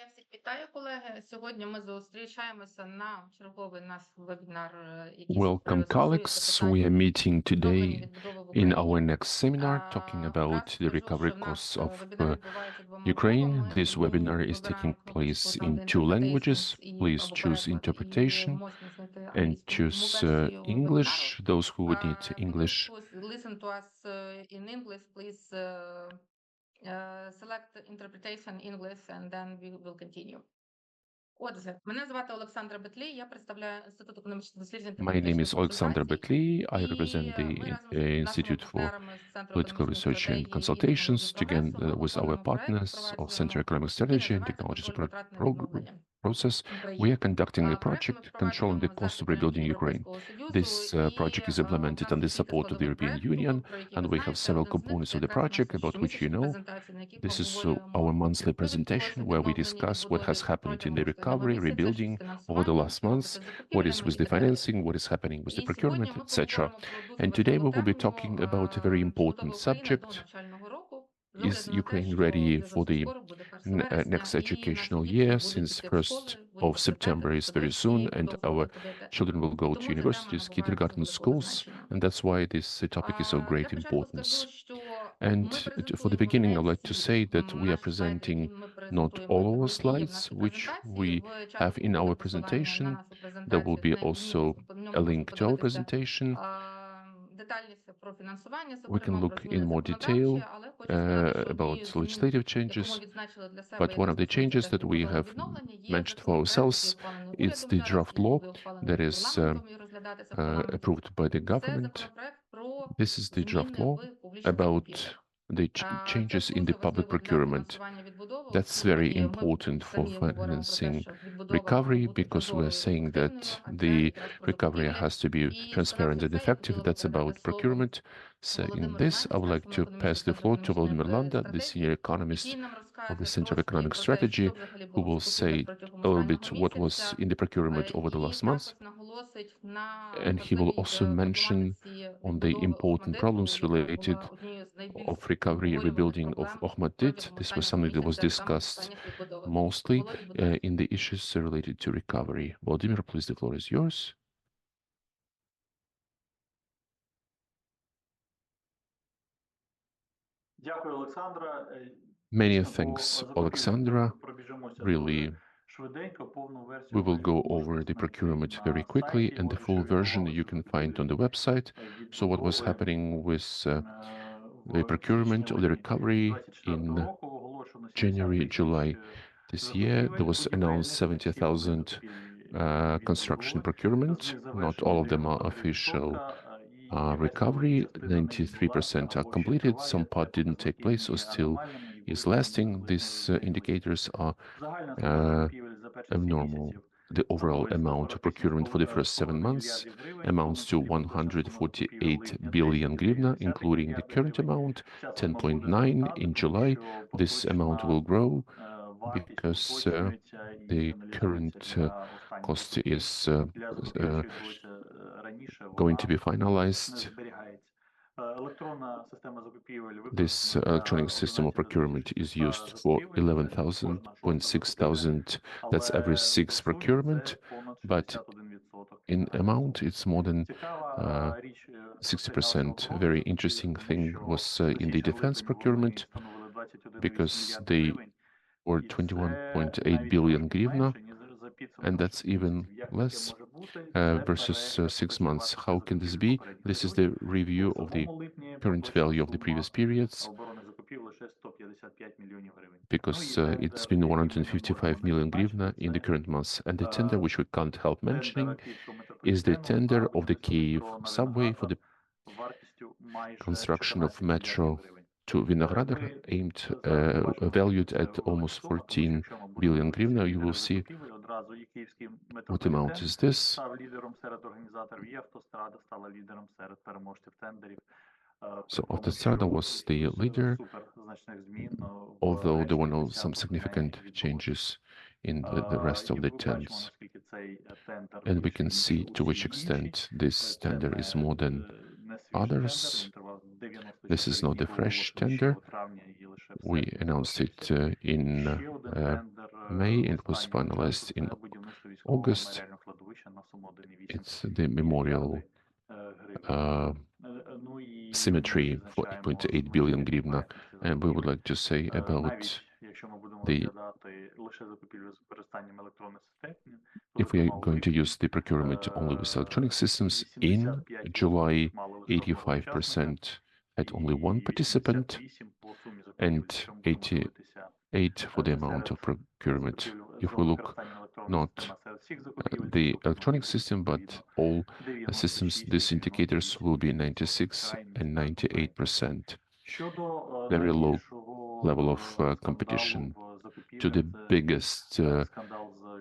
Я всіх вітаю, колеги. Сьогодні ми зустрічаємося на черговий наш вебінар, який Welcome, colleagues. We are meeting today in our next seminar talking about the recovery costs of Ukraine. This webinar is taking place in two languages. Please choose interpretation and choose English, those who would need English. Listen to us in English, please select interpretation English and then we will continue. Отже, мене звати Олександра Бетлій, я представляю Інститут економічних досліджень та My name is політичних Olexandra консультацій. Betliy. I represent the Institute for Political Research and Consultations, together with our partners of Center Economic Strategy and Technology Support Process. We are conducting a project controlling the cost of rebuilding Ukraine. This project is implemented under the support of the European Union, and we have several components of the project about which you know. This is our monthly presentation where we discuss what has happened in the recovery, rebuilding over the last months, what is with the financing, what is happening with the procurement, etc. And today we will be talking about a very important subject. Is Ukraine ready for the next educational year? Since 1st of September is very soon, and our children will go to universities, kindergarten, schools, and that's why this topic is of great importance. And for the beginning, I'd like to say that we are presenting not all our slides, which we have in our presentation. There will be also a link to our presentation. We can look in more detail about legislative changes, but one of the changes that we have mentioned for ourselves is the draft law that is approved by the government. This is the draft law about the changes in the public procurement. That's very important for financing recovery, because we're saying that the recovery has to be transparent and effective. That's about procurement. So in this, I would like to pass the floor to Volodymyr Landa, the senior economist of the Center of Economic Strategy, who will say a little bit what was in the procurement over the last months. And he will also mention on the important problems related of recovery, rebuilding of Ohmad-Dit. This was something that was discussed mostly in the issues related to recovery. Volodymyr, please, the floor is yours. Many thanks, Alexandra. Really, we will go over the procurement very quickly, and the full version you can find on the website. So what was happening with the procurement of the recovery in January, July this year? There was announced 70,000 construction procurement. Not all of them are official recovery. 93% are completed. Some part didn't take place or still is lasting. These indicators are abnormal. The overall amount of procurement for the first 7 months amounts to 148 billion hryvnia, including the current amount, 10.9 in July. This amount will grow because the current cost is going to be finalized. This electronic system of procurement is used for 11,600. That's every 6 procurement, but in amount it's more than 60%. A very interesting thing was in the defense procurement, because they were 21.8 billion hryvnia, and that's even less versus 6 months. How can this be? This is the review of the current value of the previous periods, because it's been 155 million hryvnia in the current months. And the tender, which we can't help mentioning, is the tender of the Kyiv subway for the construction of metro to Vinogradar, valued at almost 14 billion hryvnia. You will see what amount is this. So Autostrada was the leader, although there were some significant changes in the rest of the tenders. And we can see to which extent this tender is more than others. This is not a fresh tender. We announced it in May and it was finalized in August. It's the memorial cemetery for 8.8 billion hryvnia. And we would like to say about the, if we are going to use the procurement only with electronic systems, in July, 85% had only one participant and 88 for the amount of procurement. If we look not the electronic system, but all systems, these indicators will be 96 and 98%. Very low level of competition. To the biggest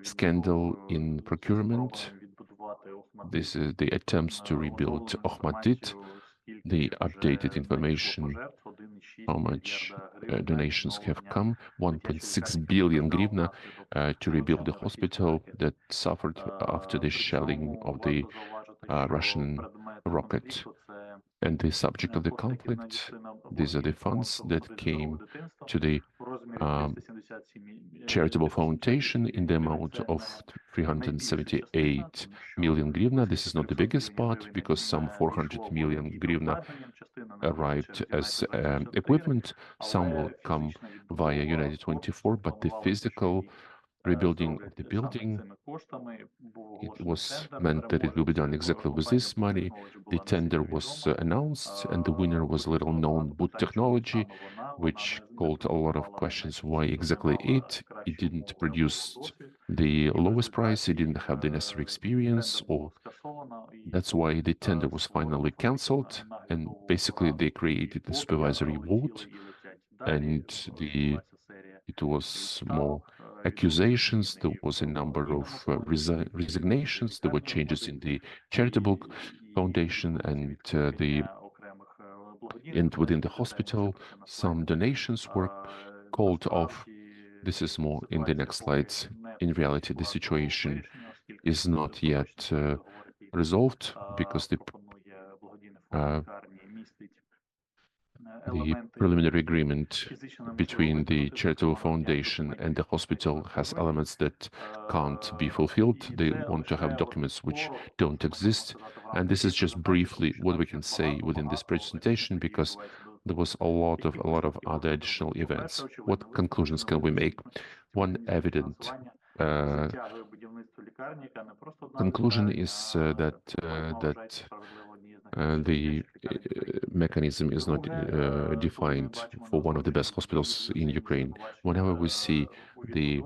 scandal in procurement, this is the attempts to rebuild Okhmatdyt, the updated information, how much donations have come, 1.6 billion hryvnia to rebuild the hospital that suffered after the shelling of the Russian rocket. And the subject of the conflict, these are the funds that came to the charitable foundation in the amount of 378 million hryvnia. This is not the biggest part because some 400 million hryvnia arrived as equipment. Some will come via United 24, but the physical rebuilding of the building, it was meant that it will be done exactly with this money. The tender was announced, and the winner was a little known Boot Technology, which called a lot of questions. Why exactly it? It didn't produce the lowest price, it didn't have the necessary experience, or that's why the tender was finally cancelled. And basically they created the supervisory vote, and it was more accusations, there was a number of resignations, there were changes in the charitable foundation and within the hospital, some donations were called off. This is more in the next slides. In reality, the situation is not yet resolved because the preliminary agreement between the charitable foundation and the hospital has elements that can't be fulfilled. They want to have documents which don't exist. And this is just briefly what we can say within this presentation, because there was a lot of other additional events. What conclusions can we make? One evident conclusion is that the mechanism is not defined for one of the best hospitals in Ukraine. Whenever we see the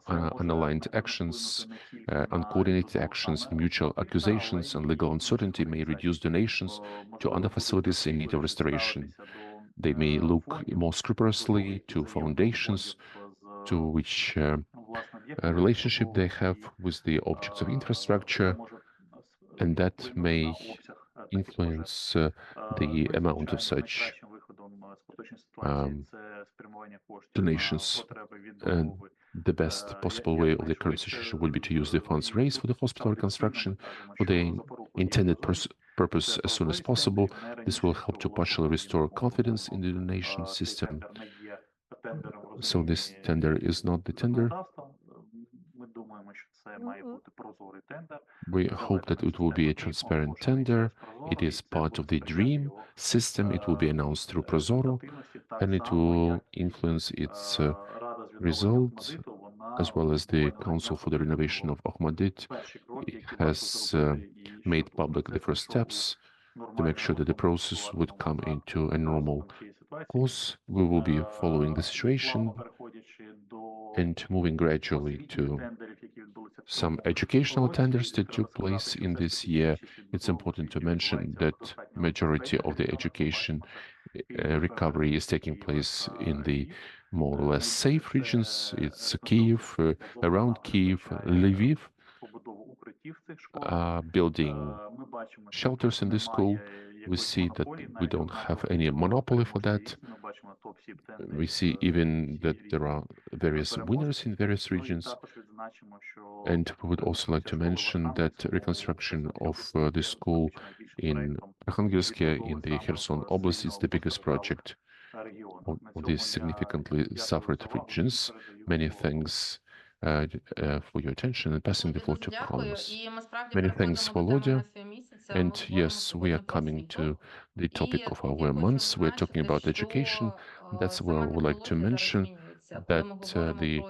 unaligned actions, uncoordinated actions, mutual accusations, and legal uncertainty may reduce donations to other facilities in need of restoration. They may look more scrupulously to foundations, to which relationship they have with the objects of infrastructure, and that may influence the amount of such donations. And the best possible way of the current situation would be to use the funds raised for the hospital reconstruction for the intended purpose as soon as possible. This will help to partially restore confidence in the donation system. So this tender is not the tender. We hope that it will be a transparent tender. It is part of the DREAM system. It will be announced through Prozoro, and it will influence its result, as well as the Council for the Renovation of Okhmatdyt has made public the first steps to make sure that the process would come into a normal course. We will be following the situation and moving gradually to some educational tenders that took place in this year. It's important to mention that majority of the education recovery is taking place in the more or less safe regions. It's Kiev, around Kiev, Lviv, building shelters in the school. We see that we don't have any monopoly for that. We see even that there are various winners in various regions. And we would also like to mention that reconstruction of the school in Arkhangelsk in the Kherson Oblast is the biggest project of these significantly suffered regions. Many thanks for your attention, and passing the floor to Carlos. Many thanks, Volodya. And yes, we are coming to the topic of our months. We're talking about education. That's where I would like to mention that the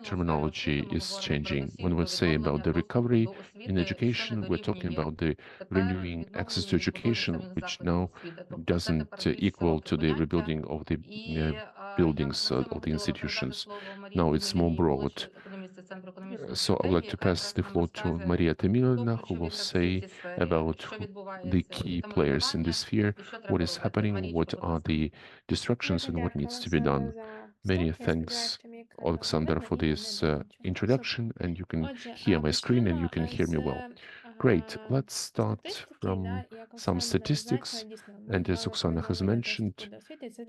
terminology is changing. When we say about the recovery in education, we're talking about the renewing access to education, which now doesn't equal to the rebuilding of the buildings of the institutions. Now it's more broad. So I would like to pass the floor to Maria Tomilina, who will say about the key players in this sphere, what is happening, what are the distractions, and what needs to be done. Many thanks, Olexandra, for this introduction, and you can hear my screen and you can hear me well. Great, let's start from some statistics, and as Oksana has mentioned,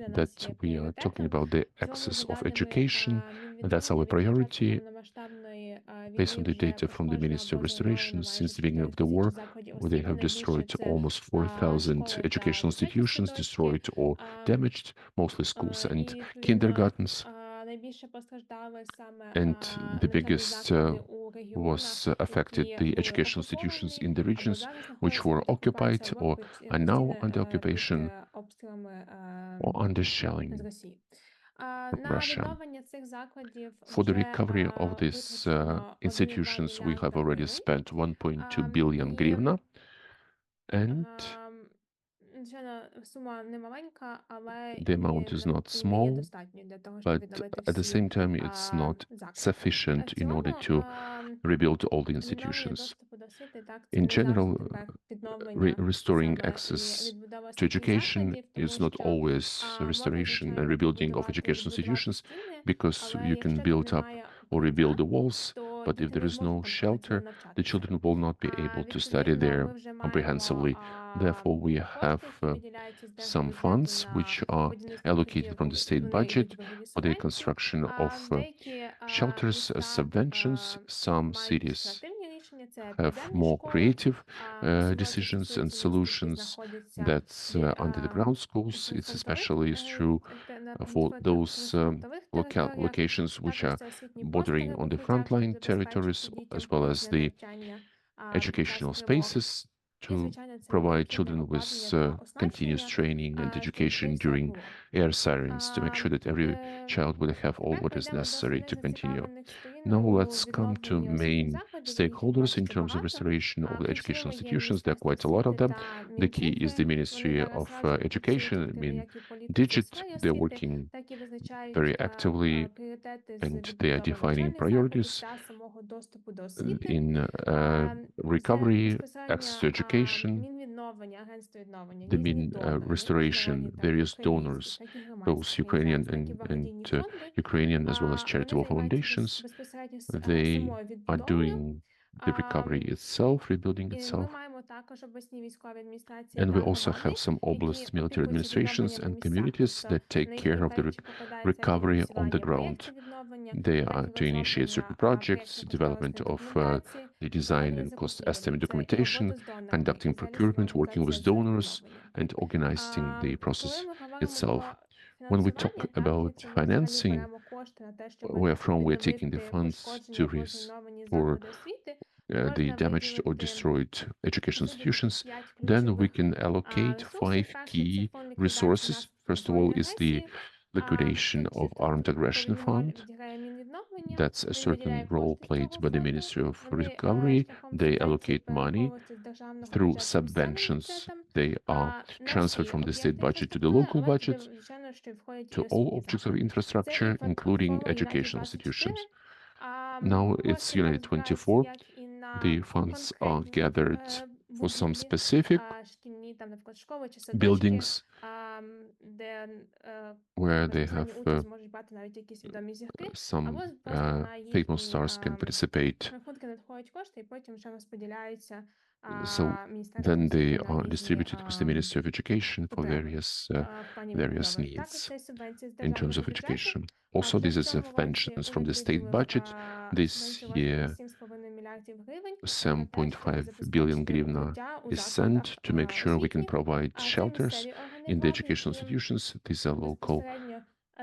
that we are talking about the access of education, and that's our priority. Based on the data from the Ministry of Restoration, since the beginning of the war, where they have destroyed almost 4,000 educational institutions, destroyed or damaged, mostly schools and kindergartens. And the biggest was affected the educational institutions in the regions which were occupied or are now under occupation or under shelling from Russia. For the recovery of these institutions, we have already spent 1.2 billion hryvnia, and the amount is not small, but at the same time, it's not sufficient in order to rebuild all the institutions. In general, restoring access to education is not always restoration and rebuilding of educational institutions, because you can build up or rebuild the walls, but if there is no shelter, the children will not be able to study there comprehensively. Therefore, we have some funds which are allocated from the state budget for the construction of shelters as subventions. Some cities have more creative decisions and solutions. That's under the ground schools. It's especially true for those locations which are bordering on the frontline territories, as well as the educational spaces to provide children with continuous training and education during air sirens, to make sure that every child will have all what is necessary to continue. Now let's come to main stakeholders in terms of restoration of the educational institutions. There are quite a lot of them. The key is the Ministry of Education. I mean, Digit, they're working very actively, and they are defining priorities in recovery, access to education, the mean restoration, various donors, both Ukrainian and Ukrainian as well as charitable foundations. They are doing the recovery itself, rebuilding itself. And we also have some oblast military administrations and communities that take care of the recovery on the ground. They are to initiate certain projects, development of the design and cost estimate documentation, conducting procurement, working with donors, and organizing the process itself. When we talk about financing, where from we're taking the funds to for the damaged or destroyed education institutions, then we can allocate 5 key resources. First of all is the liquidation of armed aggression fund. That's a certain role played by the Ministry of Recovery. They allocate money through subventions. They are transferred from the state budget to the local budget, to all objects of infrastructure, including educational institutions. Now it's United 24. The funds are gathered for some specific buildings where they have some famous stars can participate. So then they are distributed with the Ministry of Education for various needs in terms of education. Also, this is subventions from the state budget. This year, 7.5 billion hryvnia is sent to make sure we can provide shelters in the educational institutions. These are local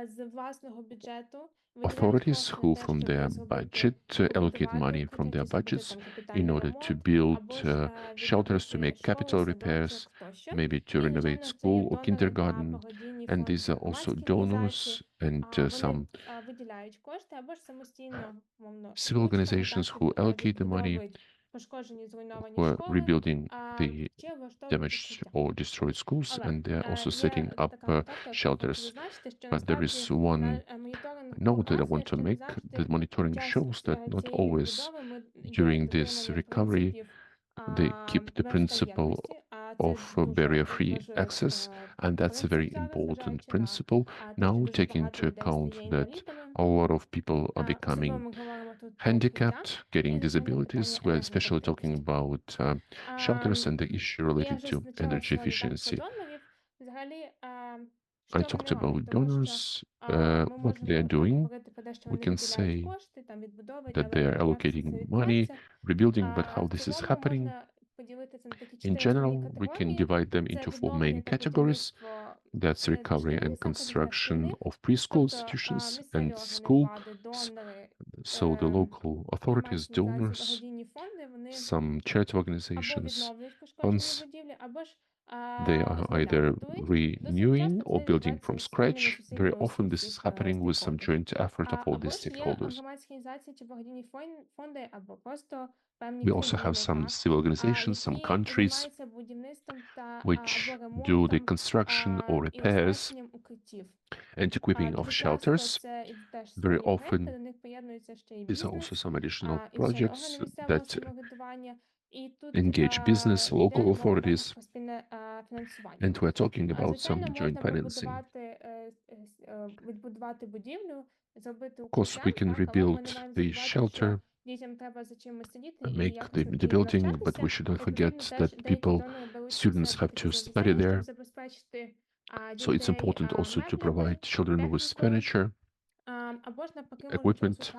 з власного бюджету authorities who, from their budget, allocate money from their budgets in order to build shelters, to make capital repairs, maybe to renovate school or kindergarten. And these are also donors and some civil organizations who allocate the money, who are rebuilding the damaged or destroyed schools, and they're also setting up shelters. But there is one note that I want to make. The monitoring shows that not always during this recovery they keep the principle of barrier-free access, and that's a very important principle. Now, taking into account that a lot of people are becoming handicapped, getting disabilities, we're especially talking about shelters and the issue related to energy efficiency. I talked about donors, what they're doing. We can say that they are allocating money, rebuilding, but how this is happening. In general, we can divide them into four main categories. That's recovery and construction of preschool institutions and schools. So the local authorities, donors, some charity organizations, funds, they are either renewing or building from scratch. Very often this is happening with some joint effort of all these stakeholders. We also have some civil organizations, some countries, which do the construction or repairs and equipping of shelters. Very often, these are also some additional projects that engage business, local authorities, and we're talking about some joint financing. Of course, we can rebuild the shelter, make the building, but we shouldn't forget that students have to study there. So it's important also to provide children with furniture, equipment,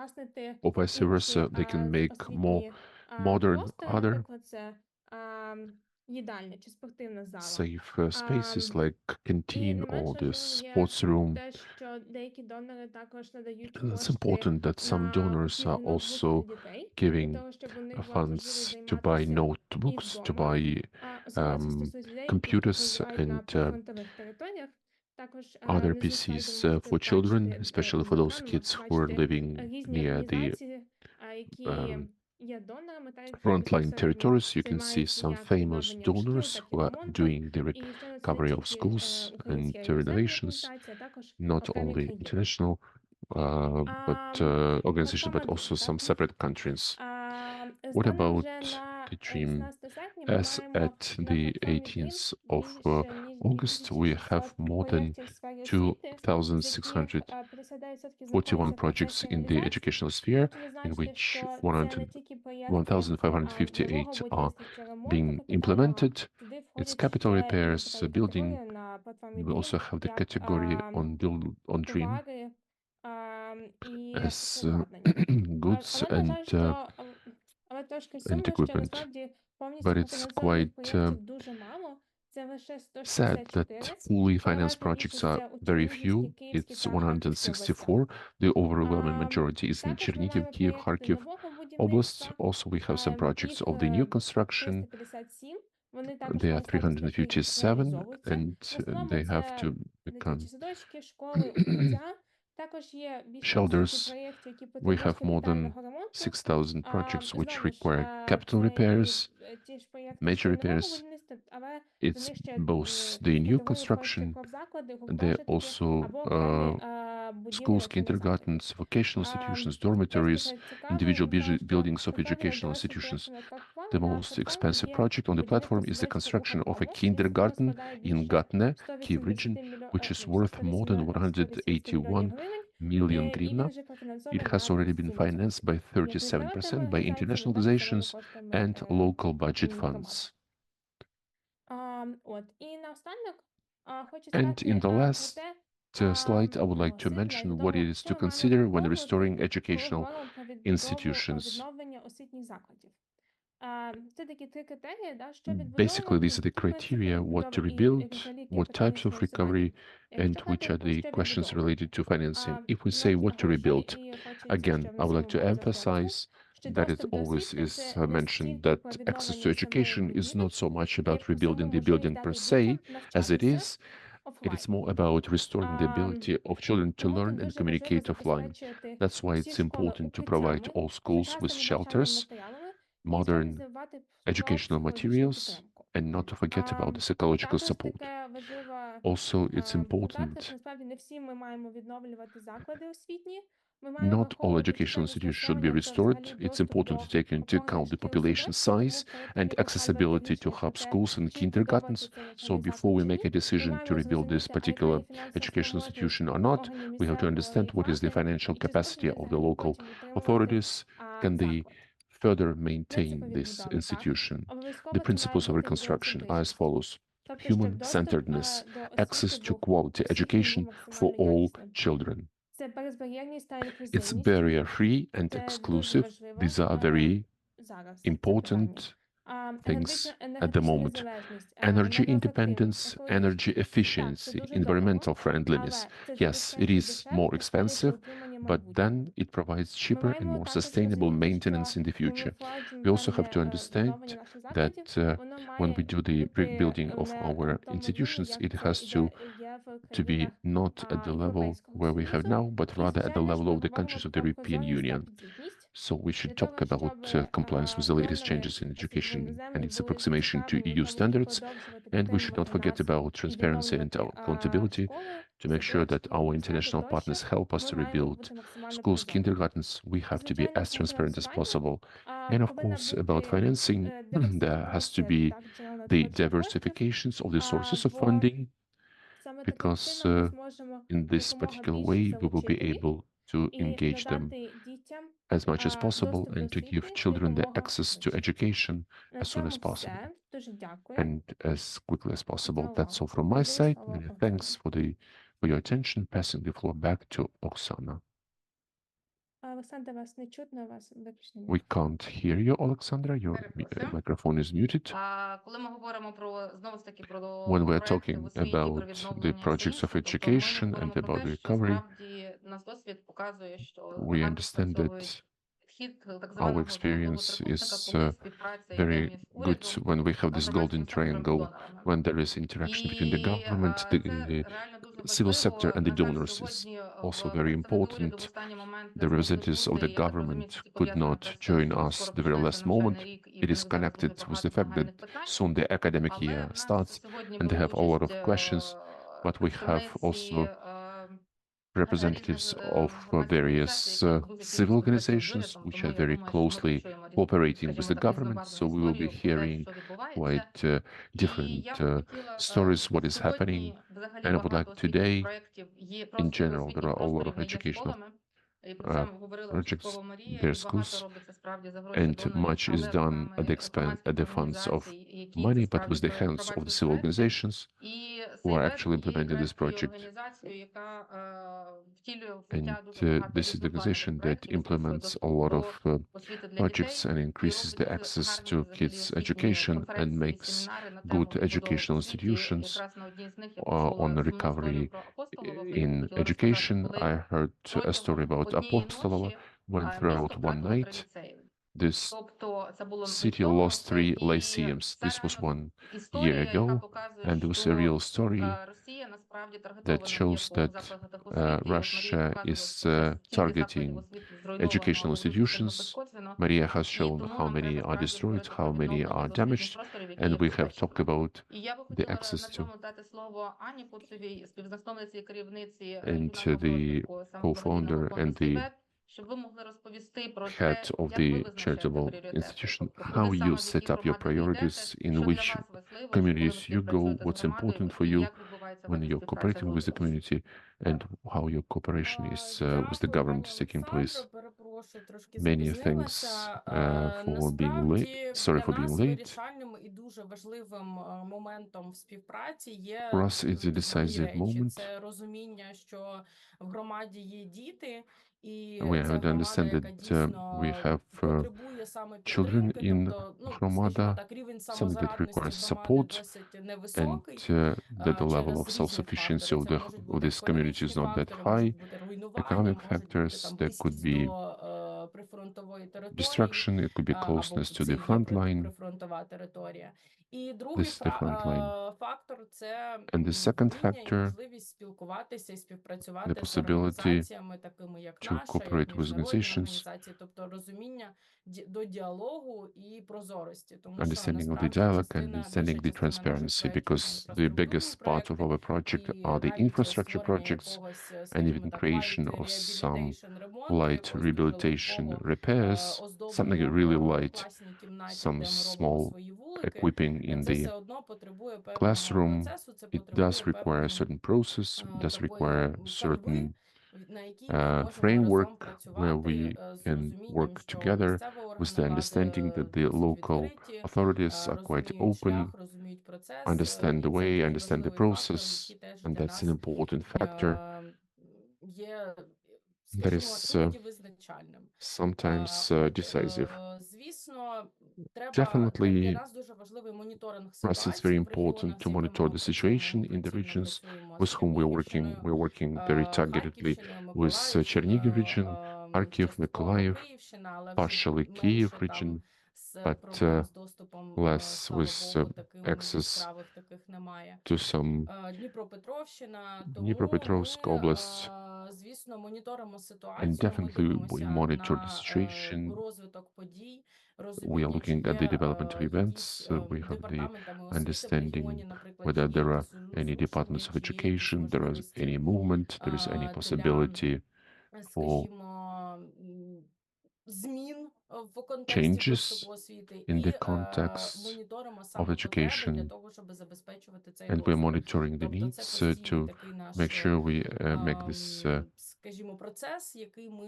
or vice versa. They can make more modern, other safe spaces like canteen or the sports room. And it's important that some donors are also giving funds to buy notebooks, to buy computers and other PCs for children, especially for those kids who are living near the frontline territories. You can see some famous donors who are doing the recovery of schools and renovations, not only international organizations, but also some separate countries. What about the dream? As at the 18th of August, we have more than 2,641 projects in the educational sphere, in which 1,558 are being implemented. It's capital repairs, building. We also have the category on Dream as goods and equipment. But it's quite sad that fully financed projects are very few. It's 164. The overwhelming majority is in Chernihiv, Kiev, Kharkiv Oblast. Also, we have some projects of the new construction. There are 357, and they have to become shelters. We have more than 6,000 projects which require capital repairs, major repairs. It's both the new construction, they're also schools, kindergartens, vocational institutions, dormitories, individual buildings of educational institutions. The most expensive project on the platform is the construction of a kindergarten in Gatne, Kyiv region, which is worth more than 181 million hryvnia. It has already been financed by 37% by international organizations and local budget funds. And in the last slide, I would like to mention what it is to consider when restoring educational institutions. Це такі 3 критерії, да, що Basically, these are the які принципи criteria: what to відбудови і rebuild, взагалі яке what питання types of recovery, фінансування. and Якщо which казати, are the що questions відбудови, related to financing. If we say знову what to грошей, rebuild, і хочеться, again, щоб I на would всіх like to було зазначено, emphasize що that it доступ до always освіти is це не mentioned стільки that про access to відновлення самої education is будівлі, not so much about як про rebuilding саму the building можливість per дати se, дітям as it навчатися is. It is офлайн. more about restoring the А, ability of children to Тому learn тут and дуже важливо communicate offline. забезпечити That's why всі it's школи important to provide укриттями, all schools with сучасними навчальними shelters, матеріалами і ще modern розвивати educational психологічну materials, підтримку. and not to forget about the psychological Також support. таке важливо Also, it's додати, що important насправді не всі ми маємо відновлювати заклади освітні. Ми маємо not all враховувати educational чисельність institutions should be населення та restored. взагалі It's доступ important до to take into опорних account the шкіл population садочків. Тому size перед and тим, як ухвалювати accessibility to рішення про hub те, schools and чи відбудовувати kindergartens. цей So навчальний before заклад we чи make ні, a ми decision to маємо rebuild this зрозуміти, а яка particular є фінансова educational спроможність institution or not, органів we have to місцевої understand what is the влади financial і чи зможуть capacity вони of the взагалі local потім утримувати authorities. Can they заклад. further Принципи maintain this відбудови, так? institution? The Обов'язково це має principles of бути reconstruction are as людиноцентричність. follows: Тобто, щоб доступ human-centeredness, до access освіти to був quality у всіх рівнів education for максимально all якісним. children. Це безбар'єрність та It's інклюзивність. barrier-free and Це дуже exclusive. важливо These are very зараз. Це питання. important things at the Енергетична moment. незалежність, Energy енергоефективність, independence, екологічність. energy Так, це efficiency, дуже дорого, environmental friendliness. але це Yes, it забезпечує is more дешеве та сталіше expensive, утримання but майбутнього. then it provides Ми cheaper and маємо more також sustainable розуміти, maintenance що in the коли ми future. впроваджуємо We also have to певне відновлення understand наших that закладів, воно when we має do the бути rebuilding of не our на тому рівні, institutions, як it це has to є в be країнах not at the level Європейського where we have Союзу. now, but І, rather at the звичайно ж, level ми of the говоримо countries of the про European прозорість та Union. підзвітність. So we should Для talk того, about щоб compliance with the latest донори changes in education and іноземні its були approximation to зацікавлені в EU тому, щоб standards. продовжувати And we should not підтримувати forget нас about і transparency and відновлювати accountability школи, to make sure that садочки, our початок international тощо. partners help us Ми to маємо rebuild бути максимально schools, прозорими. kindergartens. We have to be Звичайно, as про transparent as фінансування possible. And of повинна course, about бути financing, there has to диверсифікація be джерел the надходжень коштів, diversifications of the sources of бо funding, саме таким because чином ми зможемо in this якомога particular більше way, we will be залучити їх able to і engage them надати дітям as much as possible доступ до and to give освіти children the якомога access to швидше. education На as soon цьому as possible все. Дуже дякую and as quickly as за possible. That's увагу. all from my Передаю side. слово Many Оксані. thanks for your attention. Passing the floor back to Oksana. Олександра, вас не чутно, у вас виключений We can't hear you, Alexandra. Your Перепрошую. microphone is muted. Коли ми говоримо про знову ж таки про When we're проекти в talking освіті, про about the відновлення і все projects of інше, тобто ми education говоримо and про about те, що recovery, справді наш досвід показує, що we гарно understand спрацьовує that підхід так our званого золотого experience трикутника, is коли співпраця йде very між good урядом, when we have this громадським golden сектором і triangle, донорами. when there is interaction between the І government, це the реально дуже civil sector, важливо. and the На жаль, donors is сьогодні also в very представники уряду в important. останній момент The змогли representatives of бути, the я так розумію, government що це could пов'язано not теж з join тим, що us скоро the very починається last moment. навчальний рік, і It в is них зараз дуже connected with багато the fact that нагальних питань. soon the academic Але year в нас starts сьогодні and they беруть have a lot участь of questions, but we have представниці, also на жаль, різних representatives of громадських various організацій, які дуже civil тісно співпрацюють з organizations урядом. which Тому are я very думаю, що ми closely почуємо cooperating with скажімо the так, government. So різнобарвну we will be історію про те, hearing що відбувається. quite І different я би хотіла stories what is happening. сьогодні взагалі And I would багато like освітніх today, проєктів є in просто general, there освітніх are a lot просторів of не є educational школами. І про це говорила projects, частково Марія, their і багато schools, робиться справді за гроші and донорів, much is але done at the руками at the громадських funds of організацій, які це money, but справді with the hands of the впроваджують civil проекти. organizations І who are Сейбет actually є implementing якраз this тією project. організацією, яка втілює в And життя дуже багато this is the різнопланових organization that проєктів і змушує implements a lot до of освіти для projects дітей and і increases the робить access гарні to взагалі kids' освітні education and конференції і makes семінари на тему good відбудови в educational освіті. institutions Якраз на одній з них я почула on сумну історію recovery про Апостолова, про яку in хотіла розказати, education. коли I heard a story протягом about однієї Apostolova ночі when місто throughout one втратило 3 night ліцеї. this Тобто це було city рік тому, lost three і lyceums. це This was реально 1 year історія, яка ago, показує, and it was a що real story Росія насправді that таргетовано є shows по that закладах освіти. І от Марія Russia показувала, is що вже кількість закладів targeting освіти зруйновано educational або дуже сильно institutions. пошкоджено. Maria has І shown тому how нам many треба are справді destroyed, говорити про how many відновлення are освітніх damaged, просторів, які and є we have безпечними. talked about І я би the хотіла на access to цьому дати слово Ані Пуцовій, співзасновниці і керівниці and регіонального the розвитку самоорганізаційного co-founder фонду and the «Сейбет», щоб ви могли розповісти про те, head of як ви the визначаєте charitable пріоритети, institution, тобто how куди you саме в set які up your громади ви йдете, priorities, in що для which вас важливо, чи коли ви communities you go, співпрацюєте з what's громадою, important for і you як відбувається when ваша you're співпраця cooperating в with the області. community, and how your cooperation is with the Дякую, government пані is taking Олександро. place. Перепрошую. Many thanks for being late. Sorry for being late. Вирішальним і дуже важливим моментом в співпраці є For us, it's a дві decisive речі. moment. Це розуміння, що в громаді є діти, і We це have to громада, understand яка that we дійсно have потребує саме children підтримки. in Тобто, Ghromada, скажімо так, рівень something that самозарадності requires громади support, досить and невисокий. that the level of Через різних self-sufficiency факторів. of Це можуть of бути this community is економічні not that фактори, high. можуть бути руйнування, Economic можуть бути factors, там there could близькість be до прифронтової території, destruction, it could be або closeness to це the є front line. прифронтова територія. І другий This is the front line. фактор – це And the second вміння і factor, можливість спілкуватися і співпрацювати з possibility організаціями, такими як to наша, як cooperate with міжнародні organizations, організації, тобто розуміння до діалогу і прозорості. Тому що understanding of the насправді dialogue and частина, understanding більша the частина наших transparency, проєктів because це the інфраструктурні biggest part of проєкти, our project і are the навіть infrastructure створення projects якогось, and скажімо even так, creation light of some rehabilitation ремонту, light якогось дуже rehabilitation легкого repairs, something really оздоблення light, класній кімнаті, some де ми робимо small свої вулики. equipping in Це the все одно потребує певного classroom. процесу, це It потребує does require a певної certain process, does такої require канви, certain на якій ми можемо разом framework where працювати we з can розумінням, work що together місцеві with органи the understanding влади that the досить local відкриті, authorities are quite розуміють open, шлях, розуміють процес, understand і the це way, такий understand the важливий фактор, process, який теж and для that's an нас important factor є, that скажімо, is іноді визначальним. sometimes decisive. Звісно, для Definitely, нас дуже важливий моніторинг for us, it's very ситуації в important регіонах, to з якими monitor ми the працюємо. situation Ми in the regions працюємо з with whom we're working. Чернігівщиною, We're working very targetedly Харківщиною, with Chernihiv region, Миколаївщиною, Kharkiv, частково Mykolaiv, Київщина, але вже partially Kyiv менше region, там з but проблем з доступом, less слава with Богу, таким access яскравих таких немає. to some Дніпропетровщина, тому Dnipropetrovsk Oblast, ми, звісно, моніторимо and ситуацію, ми definitely we дивимося monitor the на situation. розвиток подій, We are розуміння, чи looking at the є development of якісь events. We have the департаментами освіти в understanding регіоні, наприклад, whether чи є there are якісь any departments зрушення, of чи є якісь education, there is можливості any movement, there is any для, possibility for скажімо, змін в контексті changes доступу освіти, in the і context моніторимо of саме потреби для education, того, щоб забезпечувати цей and we're доступ. monitoring the Тобто це needs постійний to такий наш, make sure we make this. скажімо, процес, який ми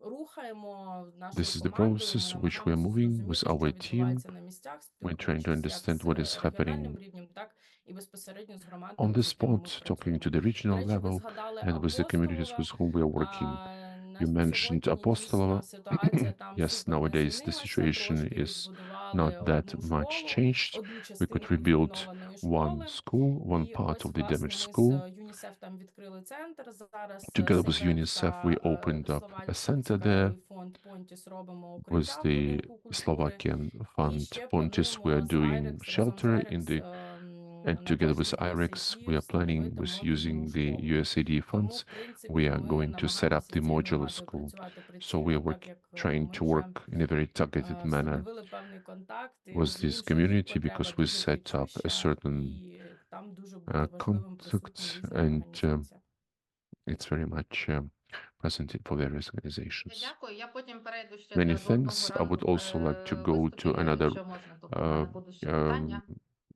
рухаємо This нашою is the командою. process Ми which we are намагаємося moving with зрозуміти, our що team. відбувається на місцях, We're trying to спілкуючись як understand з what is регіональним happening рівнем, так і безпосередньо з on громадами, the з якими ми spot, talking працюємо. to the До regional речі, ви level згадали and with the communities Апостолове. with whom we are working. You На mentioned сьогодні Apostolova. дійсно ситуація там Yes, супер не nowadays the змінилася. situation Трошки is відбудували not that одну much школу, changed. одну We частину could rebuild зруйнованої one школи. school, one І part ось, of the власне, damaged ми school. з ЮНІСЕФ там відкрили центр. Зараз Together with Словенська, UNICEF, we opened up a center there словацький фонд Понтіс робимо with укриття в the будинку культури. Slovakian І fund ще Pontis. We are плануємо з doing IREX, разом з shelter in IREX, the, and на together кошти with IREX, we USAID are planning встановити with модульну using the школу. USAID Тому, funds. в принципі, We are ми going to set up намагаємося the з цією modular громадою school. працювати So we прицільно, are так як trying ми to вже work in a very targeted manner встановили певний контакт, і with this розуміємо, що їх community потреба because we дуже set up a кричуща, certain і там дуже буде важливим присутнім contact, різні and організації. it's very much present for various organizations. Дякую. Я потім перейду ще Many до одного thanks. I would раунду also like to go to виступів, another якщо можна, то в мене будуть ще питання.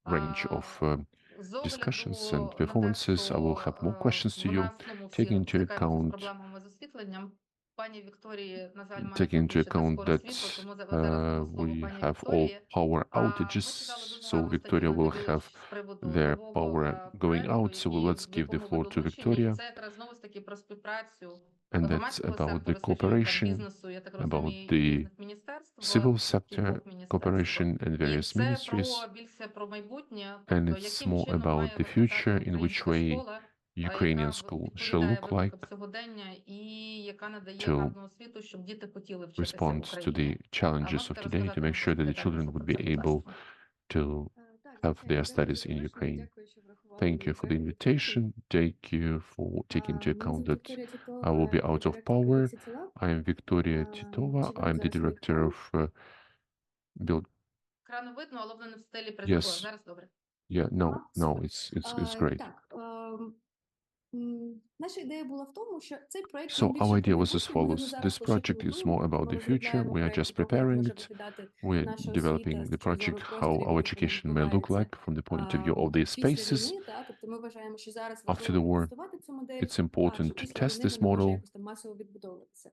range of З discussions and огляду на те, performances. I will have more questions to в you, нас ну, всі taking into стикаємося з account проблемами з освітленням. Пані Вікторії, на жаль, має taking into бути ще account скоро that світло, тому зараз дамо слово we пані have all Вікторії. power Ми outages, читали дуже so гарну статтю Victoria на will The have Village з приводу their нового power going проекту, out. So let's в give the якому ви floor to долучені. І Victoria, це якраз знову ж таки про співпрацю and that's громадського about the сектору, скажімо так, cooperation, бізнесу, я так about розумію, і the різних міністерств civil в sector кількох міністерствах. cooperation and І various це ministries, про більше про майбутнє, and тобто it's яким more чином about має the виглядати future, in which українська way школа, Ukrainian яка school shall відповідає look викликам like сьогодення і яка надає to гарну освіту, щоб діти хотіли вчитися в respond to Україні. the challenges Можете of today, to розказати make нам sure that the детальніше children про would це, be будь able ласка? to have their Дякую studies за in запрошення, Ukraine. дякую, що врахували Thank you мої for the рекомендації. invitation. Thank you for taking into Мене account звуть that Вікторія I will be Титова, out я of директорка power. University Lab. I am Victoria Titova. Чи вам I'm the зараз мій director екран? of build. Екрану видно, але воно не в стилі презенту. Yes. Зараз добре. Yeah, no, no, Супер. it's great. Так, наша ідея була в тому, що цей проект So він більше our про idea was as майбутнє, ми його follows. зараз This лише project is more підготуємо, about ми the future. розробляємо We are проекти just того, як preparing може it. виглядати We're наша developing освіта the з точки зору project, how просторів, our в якому education may look відбувається like from the point of view of these після spaces. війни. Тобто ми вважаємо, що зараз After the важливо war, тестувати цю модель, it's а important що to після test війни this вона може model якось там масово відбудовуватися.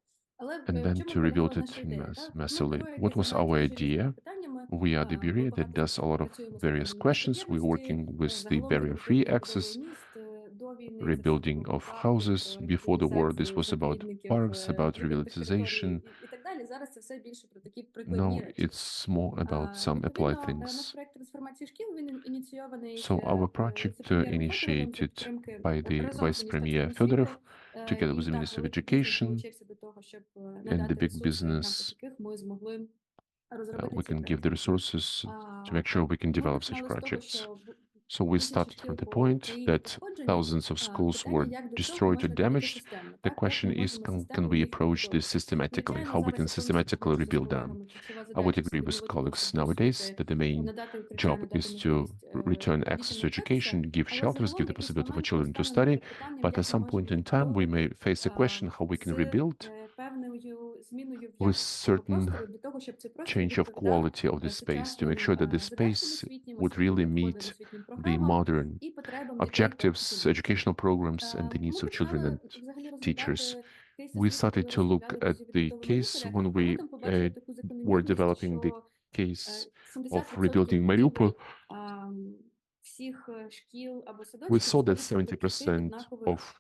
and then to rebuild it massively. What was our idea? We are the bureau that does a lot of various questions. We're working with the barrier-free access, rebuilding of houses. Before the war, this was about parks, about revitalization. Now it's more about some applied things. So our project initiated by the Vice Premier Fedorov, together with the Minister of Education and the big business, we can give the resources to make sure we can develop such projects. So we started from the point that thousands of schools were destroyed or damaged. The question is, can we approach this systematically? How we can systematically rebuild them? I would agree with colleagues nowadays that the main job is to return access to education, give shelters, give the possibility for children to study. But at some point in time, we may face a question how we can rebuild with certain change of quality of the space to make sure that the space would really meet the modern objectives, educational programs, and the needs of children and teachers. We started to look at the case when we were developing the case of rebuilding Mariupol. We saw that 70% of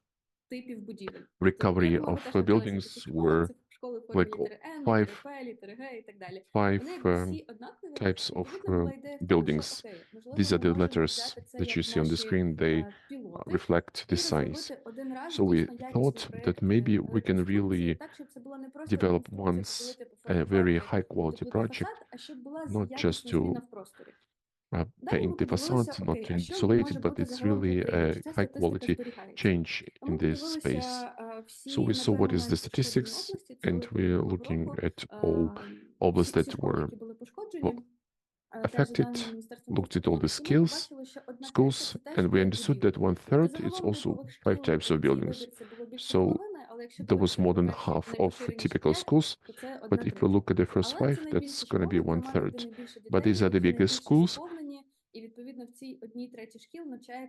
recovery of buildings were like five types of buildings. These are the letters that you see on the screen. They reflect the size. So we thought that maybe we can really develop once a very high quality project, not just to paint the facade, not to insulate it, but it's really a high quality change in this space. So we saw what is the statistics, and we're looking at all oblasts that were affected, looked at all the schools, and we understood that 1/3, it's also 5 types of buildings. So there was more than half of typical schools, but if we look at the first 5, that's going to be 1/3. But these are the biggest schools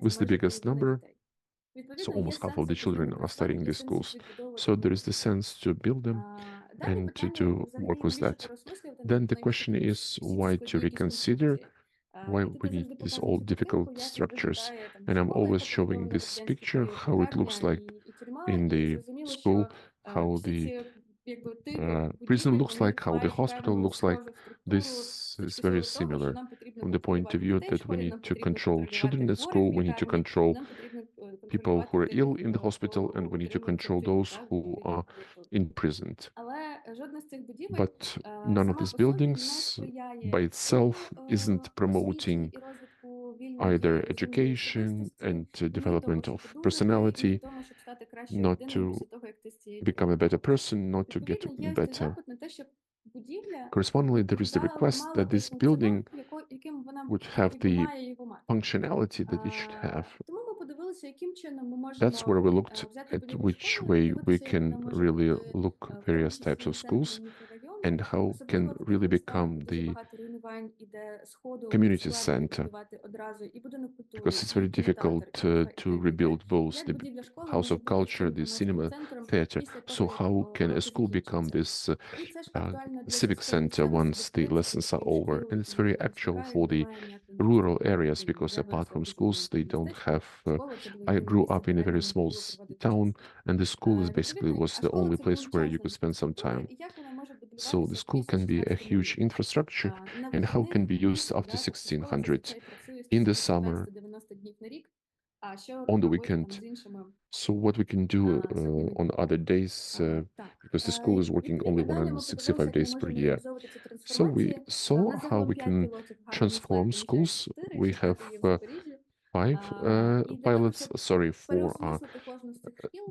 with the biggest number. So almost half of the children are studying these schools. So there is the sense to build them and to work with that. Then the question is why to reconsider, why we need these all difficult structures. And I'm always showing this picture, how it looks like in the school, how the prison looks like, how the hospital looks like. This is very similar from the point of view that we need to control children at school, we need to control people who are ill in the hospital, and we need to control those who are imprisoned. But none of these buildings by itself isn't promoting either education and development of personality, not to become a better person, not to get better. Correspondingly, there is the request that this building would have the functionality that it should have. That's where we looked at which way we can really look various types of schools and how can really become the community center, because it's very difficult to rebuild both the house of culture, the cinema, theater. So how can a school become this civic center once the lessons are over? And it's very actual for the rural areas, because apart from schools, they don't have. I grew up in a very small town, and the school is basically was the only place where you could spend some time. So the school can be a huge infrastructure, and how can be used after 1600 in the summer, on the weekend. So what we can do on other days, because the school is working only 165 days per year. So we saw how we can transform schools. We have 5 pilots, sorry, 4 are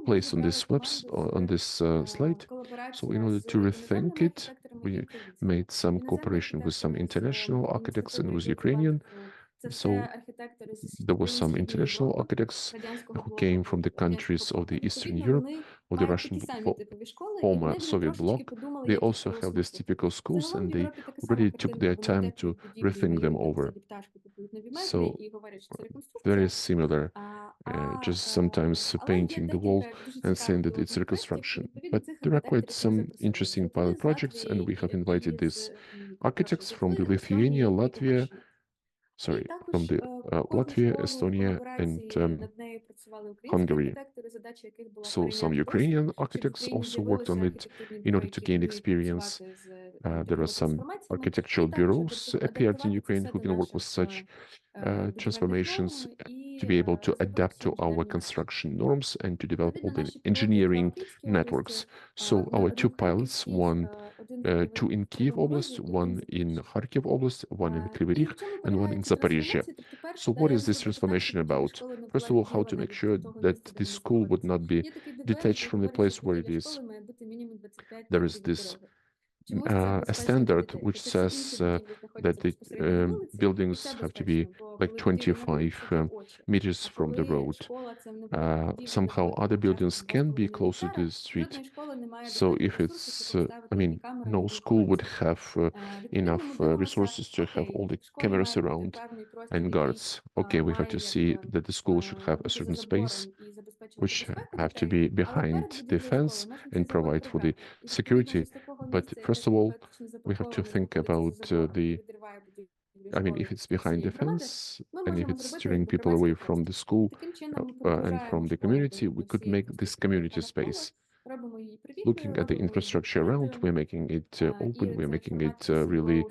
placed on this on this slide. So in order to rethink it, we made some cooperation with some international architects and with Ukrainian. So there was some international architects who came from the countries of the Eastern Europe, of the Russian former Soviet bloc. They also have these typical schools, and they really took their time to rethink them over. So very similar. just sometimes painting the wall and saying that it's reconstruction. But there are quite some interesting pilot projects, and we have invited these architects from the Lithuania, Latvia, sorry, from the Latvia, Estonia, and Hungary. So some Ukrainian architects also worked on it in order to gain experience. There are some architectural bureaus appeared in Ukraine who can work with such transformations to be able to adapt to our construction norms and to develop all the engineering networks. So our two pilots, two in Kyiv Oblast, one in Kharkiv Oblast, one in Kryvyi Rih, and one in Zaporizhia. So what is this transformation about? First of all, how to make sure that the school would not be detached from the place where it is. There is this a standard which says that the buildings have to be like 25 meters from the road. Somehow other buildings can be closer to the street. So if it's, I mean, no school would have enough resources to have all the cameras around and guards. Okay, we have to see that the school should have a certain space which have to be behind the fence and provide for the security. But first of all, we have to think about I mean, if it's behind the fence and if it's steering people away from the school and from the community, we could make this community space. Looking at the infrastructure around, we're making it open, we're making it really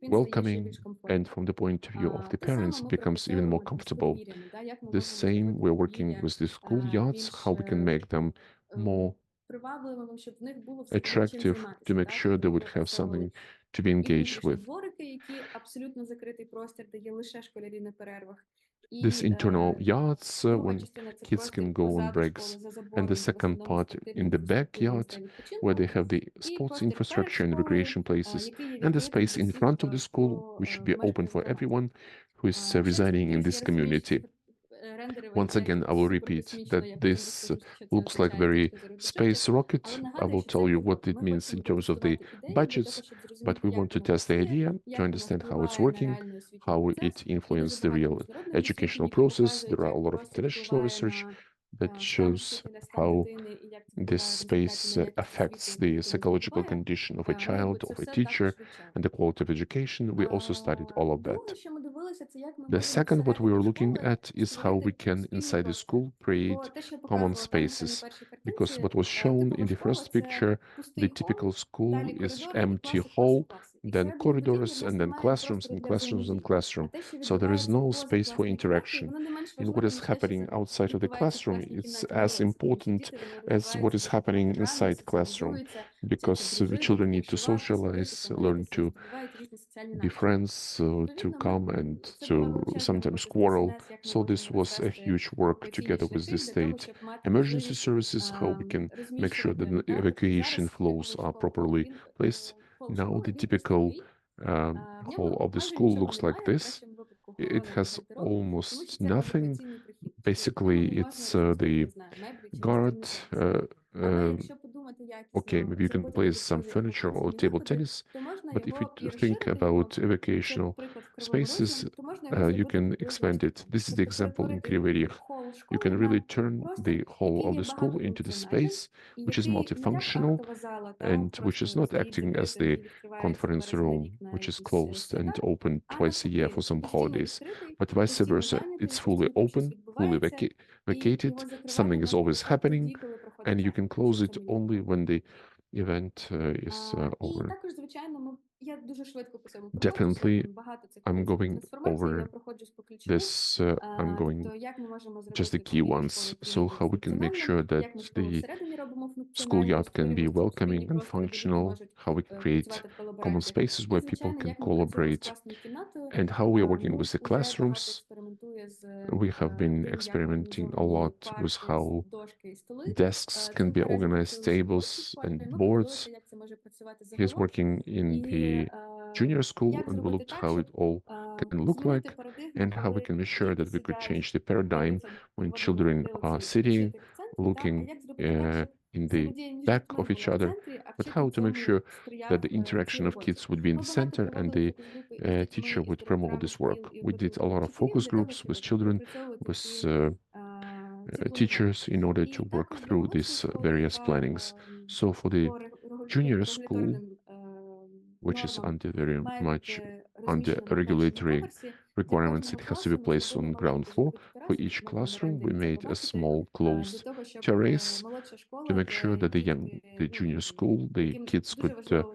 welcoming, and from the point of view of the parents, it becomes even more comfortable. The same, we're working with the schoolyards, how we can make them more attractive to make sure they would have something to be engaged with. This internal yards when kids can go on breaks, and the second part in the backyard where they have the sports infrastructure and recreation places, and the space in front of the school which should be open for everyone who is residing in this community. Once again, I will repeat that this looks like very space rocket. I will tell you what it means in terms of the budgets, but we want to test the idea to understand how it's working, how it influences the real educational process. There are a lot of international research that shows how this space affects the psychological condition of a child, of a teacher, and the quality of education. We also studied all of that. The second, what we were looking at is how we can, inside the school, create common spaces. Because what was shown in the first picture, the typical school is empty hall, then corridors, and then classrooms, and classrooms, and classroom. So there is no space for interaction. And what is happening outside of the classroom, it's as important as what is happening inside the classroom, because the children need to socialize, learn to be friends, to come and to sometimes quarrel. So this was a huge work together with the state emergency services, how we can make sure that the evacuation flows are properly placed. Now the typical hall of the school looks like this. It has almost nothing. Basically, it's the guard. Okay, maybe you can place some furniture or table tennis, but if you think about evacuational spaces, you can expand it. This is the example in Kryvyi Rih. You can really turn the whole of the school into the space, which is multifunctional and which is not acting as the conference room, which is closed and open twice a year for some holidays, but vice versa. It's fully open, fully vacated, something is always happening, and you can close it only when the event is over. Definitely, I'm going over this, I'm going just the key ones. So how we can make sure that the schoolyard can be welcoming and functional, how we can create common spaces where people can collaborate, and how we are working with the classrooms. We have been experimenting a lot with how desks can be organized, tables and boards. He's working in the junior school, and we looked how it all can look like and how we can be sure that we could change the paradigm when children are sitting, looking in the back of each other, but how to make sure that the interaction of kids would be in the center and the teacher would promote this work. We did a lot of focus groups with children, with teachers in order to work through these various plannings. So for the junior school, which is under very much under regulatory requirements, it has to be placed on ground floor. For each classroom, we made a small closed terrace to make sure that the junior school, the kids could.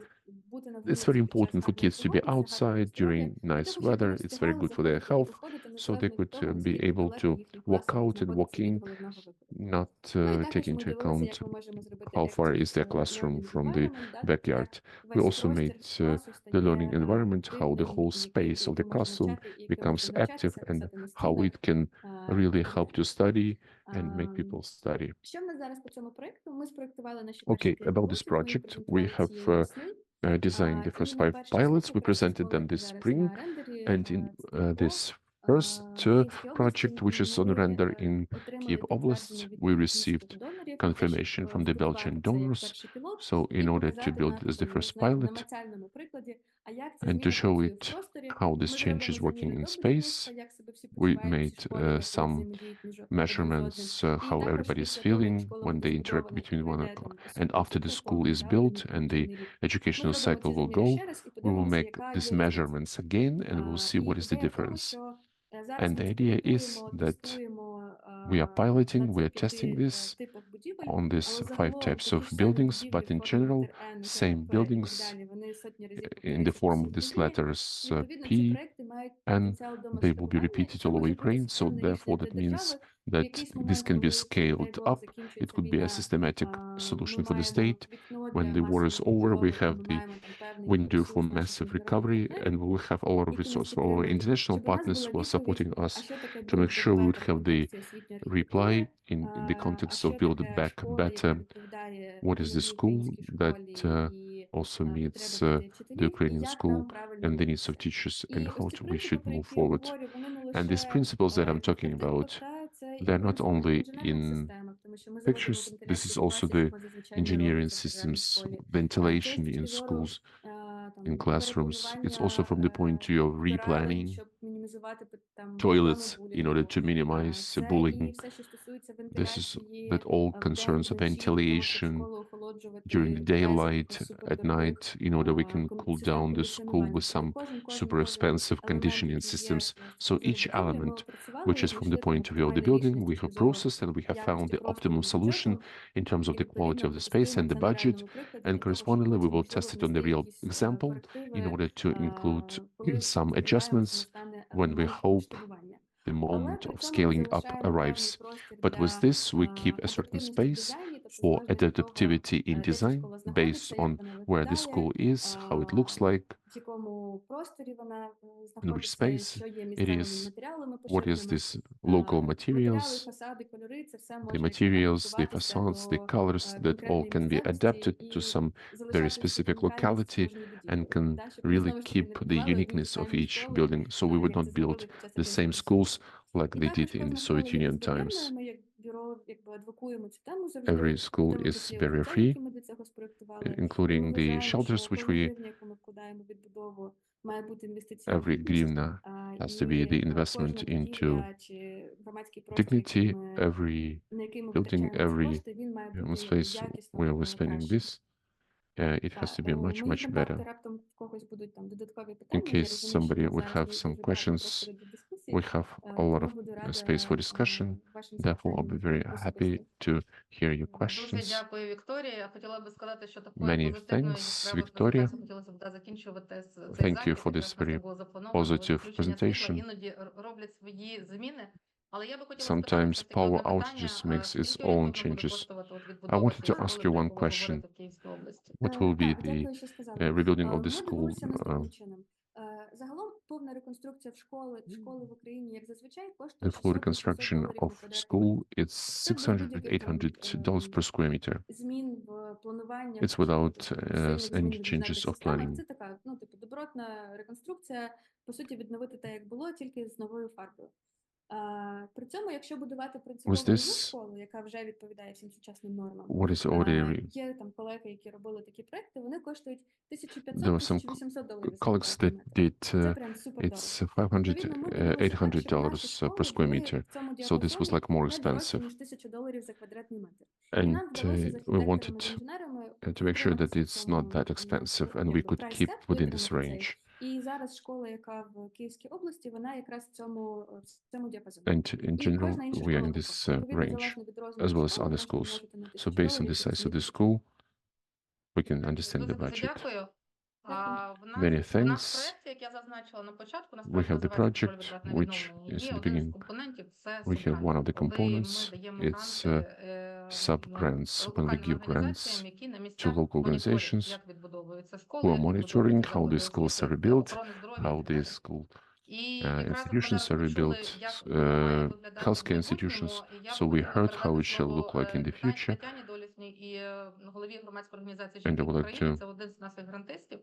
It's very important for kids to be outside during nice weather. It's very good for their health, so they could be able to walk out and walk in, not take into account how far is their classroom from the backyard. We also made the learning environment, how the whole space of the classroom becomes active and how it can really help to study and make people study. Okay, about this project, we have designed the first 5 pilots. We presented them this spring, and in this first project, which is on render in Kyiv Oblast, we received confirmation from the Belgian donors. So in order to build as the first pilot and to show it how this change is working in space, we made some measurements, how everybody is feeling when they interact between one another. And after the school is built and the educational cycle will go, we will make these measurements again and we'll see what is the difference. And the idea is that we are piloting, we are testing this on these 5 types of buildings, but in general, same buildings in the form of these letters P, and they will be repeated all over Ukraine. So therefore, that means that this can be scaled up. It could be a systematic solution for the state. When the war is over, we have the window for massive recovery, and we will have a lot of resources for our international partners who are supporting us to make sure we would have the reply in the context of Build It Back Better. What is the school that also meets the Ukrainian school and the needs of teachers, and how we should move forward. And these principles that I'm talking about, they're not only in pictures, this is also the engineering systems, ventilation in schools, in classrooms. It's also from the point of view of replanning toilets in order to minimize bullying. That all concerns ventilation during the daylight, at night, in order we can cool down the school with some super expensive conditioning systems. So each element, which is from the point of view of the building, we have processed and we have found the optimum solution in terms of the quality of the space and the budget. And correspondingly, we will test it on the real example in order to include some adjustments when we hope the moment of scaling up arrives. But with this, we keep a certain space for adaptivity in design based on where the school is, how it looks like, in which space it is, what is this local materials, the materials, the facades, the colors, that all can be adapted to some very specific locality and can really keep the uniqueness of each building. So we would not build the same schools like they did in the Soviet Union times. Every school is barrier-free, including the shelters, which we every hryvnia has to be the investment into dignity, every building, every space where we're spending this, it has to be much, much better. In case somebody would have some questions, we have a lot of space for discussion. Therefore, I'll be very happy to hear your questions. Дякую, Вікторія. Хотіла би сказати, що Many thanks, Victoria. хотілося б закінчувати цей Thank you for this very positive presentation. Іноді роблять свої зміни. Але я би хотіла Sometimes power outages makes its own changes. I wanted to ask you one question. What will be the rebuilding of the school? Загалом повна реконструкція школи в Україні, як зазвичай, The коштує full reconstruction of school, it's $600-800 per square meter. змін в планування. It's without any changes of planning. Це така, добротна реконструкція, по суті, відновити те, як було, тільки з новою фарбою. При цьому, якщо будувати принципово With нову this, школу, яка вже відповідає всім сучасним нормам, what is already є там колеги, які робили такі проекти, вони коштують there were some $1500-1800 за colleagues квадратний that метр. did Це прям супер дорого. it's 500 Відповідно, ми дивилися так, щоб наші $800 школи per square були meter. в цьому So this was діапазоні like more не дорожче, expensive. ніж $1000 за квадратний метр. І And нам вдалося з we архітекторами, wanted з інженерами to make sure that втриматися в it's not цьому, that expensive and we якби, could keep прайс-кеп, within this витримати цей. range. І зараз школа, яка в Київській області, вона якраз в цьому діапазоні. And in І general, кожна інша we are школа in також. this Відповідно, range, залежно від as розміру well as школи, other можете schools. множити на So $1000 based on the і size of the розуміти. school, we can understand the Дуже budget. дякую. В Many нас thanks. проєкт, як я зазначила на початку, We насправді have the називається project, контрольно-відвертне which відновлення. is Є in the один з beginning. компонентів – це We have one of the субгранти, коли ми components. даємо It's гранти sub-grants, when we локальним give організаціям, grants які на to місцях local моніторять, organizations як відбудовуються who школи, are як monitoring відбудовуються how these заклади schools are освіти, rebuilt, охорони здоров'я і how так далі. these school І якраз от ми institutions зараз are почули, rebuilt, як має виглядати в healthcare майбутньому, institutions. і я So би we хотіла heard how передати it shall слово look like in the future. Тетяні Долішній і голові громадської організації And I «Жінки would в like Україні». to, Це один з наших грантистів.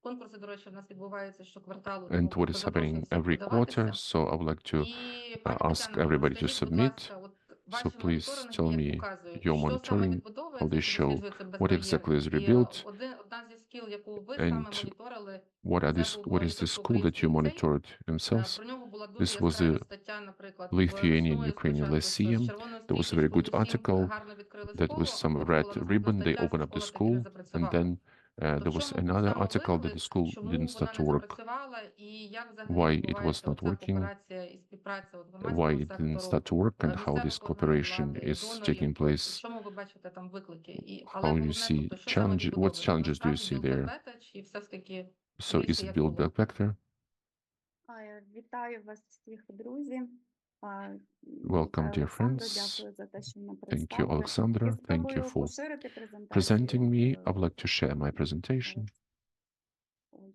Конкурси, до речі, в нас відбуваються щокварталу, and тому what is happening запрошую всіх every quarter. подаватися. So I would like to І, пані ask Тетяно, everybody to розкажіть, будь submit. ласка, от So ваші please моніторинги, tell як me показують, your що саме monitoring, how відбудовується, they чи show досліджується без what бар'єр. exactly is І rebuilt, одна зі шкіл, яку ви and саме моніторили, what are це this, був what is the school that литовсько-український you ліцей. monitored themselves. Про нього була дуже This was яскрава the стаття, наприклад, Lithuanian весною Ukrainian спочатку з Lyceum. червоною There was a very стрічечкою, good з усім article гарно відкрили that школу, was а some потім red була наступна ribbon. They стаття, що opened up the школа таки не school, and запрацювала. then there То в was чому був another article that the самовиклик, school чому didn't start вона to не work, запрацювала, і як взагалі why it was відбувається not оця working, кооперація і співпраця от why громадського it didn't сектору, start to work, and how місцевих this органів cooperation влади, is донорів. taking В place, чому ви бачите там виклики? Але how you головне, see тобто, що саме challenges, what відбудовується? challenges do you Насправді see build there? back better чи все ж таки So is більше it як build було? back better? Вітаю вас всіх, друзі. Welcome, Вітаю dear Олександро, friends. дякую за те, що мене Thank you, представили. Alexandra. Я Thank you спробую for поширити presenting презентацію. me. I would like to share my presentation. Ой.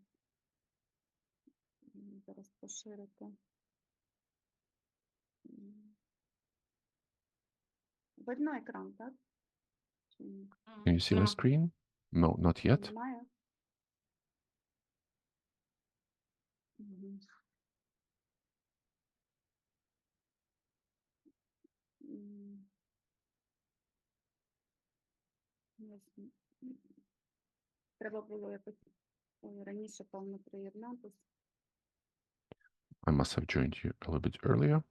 Зараз поширити. Видно екран, так? Чи ні? Can you see my screen? No, not yet. Немає? Мгм. М. Ясно. Треба було якось раніше, певно, приєднатися. I must have joined you a little bit earlier.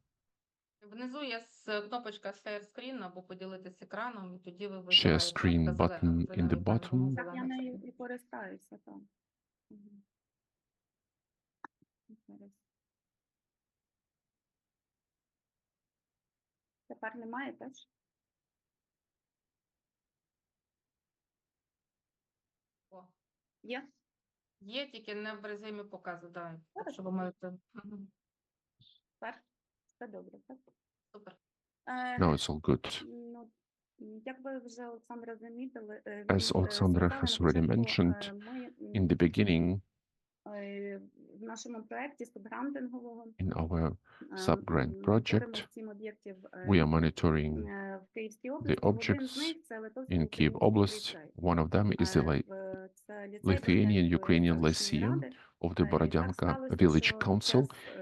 Внизу є кнопочка Share Screen або поділитися екраном, і тоді ви Share вибираєте. screen Така button зелена, in the зелений екран, тому bottom. Так, я зелений нею це. і користаюся, так. Мгм. Зараз. Тепер немає теж? О, Є? Є, тільки не в режимі показу, да. Так Зараз. що ви маєте. Мгм. Тепер? Все добре, так? Супер. Now it's all good. Ну, як ви вже, Олександра, замітили, As Alexandra has already mentioned, in the beginning, в нашому проєкті субгрантингового in our sub-grant project, we are monitoring в Київській the області. Один з objects них – це in Литовський Kyiv український Oblast. ліцей. One of them is the Це ліцей Lithuanian проходив Ukrainian селищної Lyceum ради. of the І так Borodyanka сталося, Village що Council.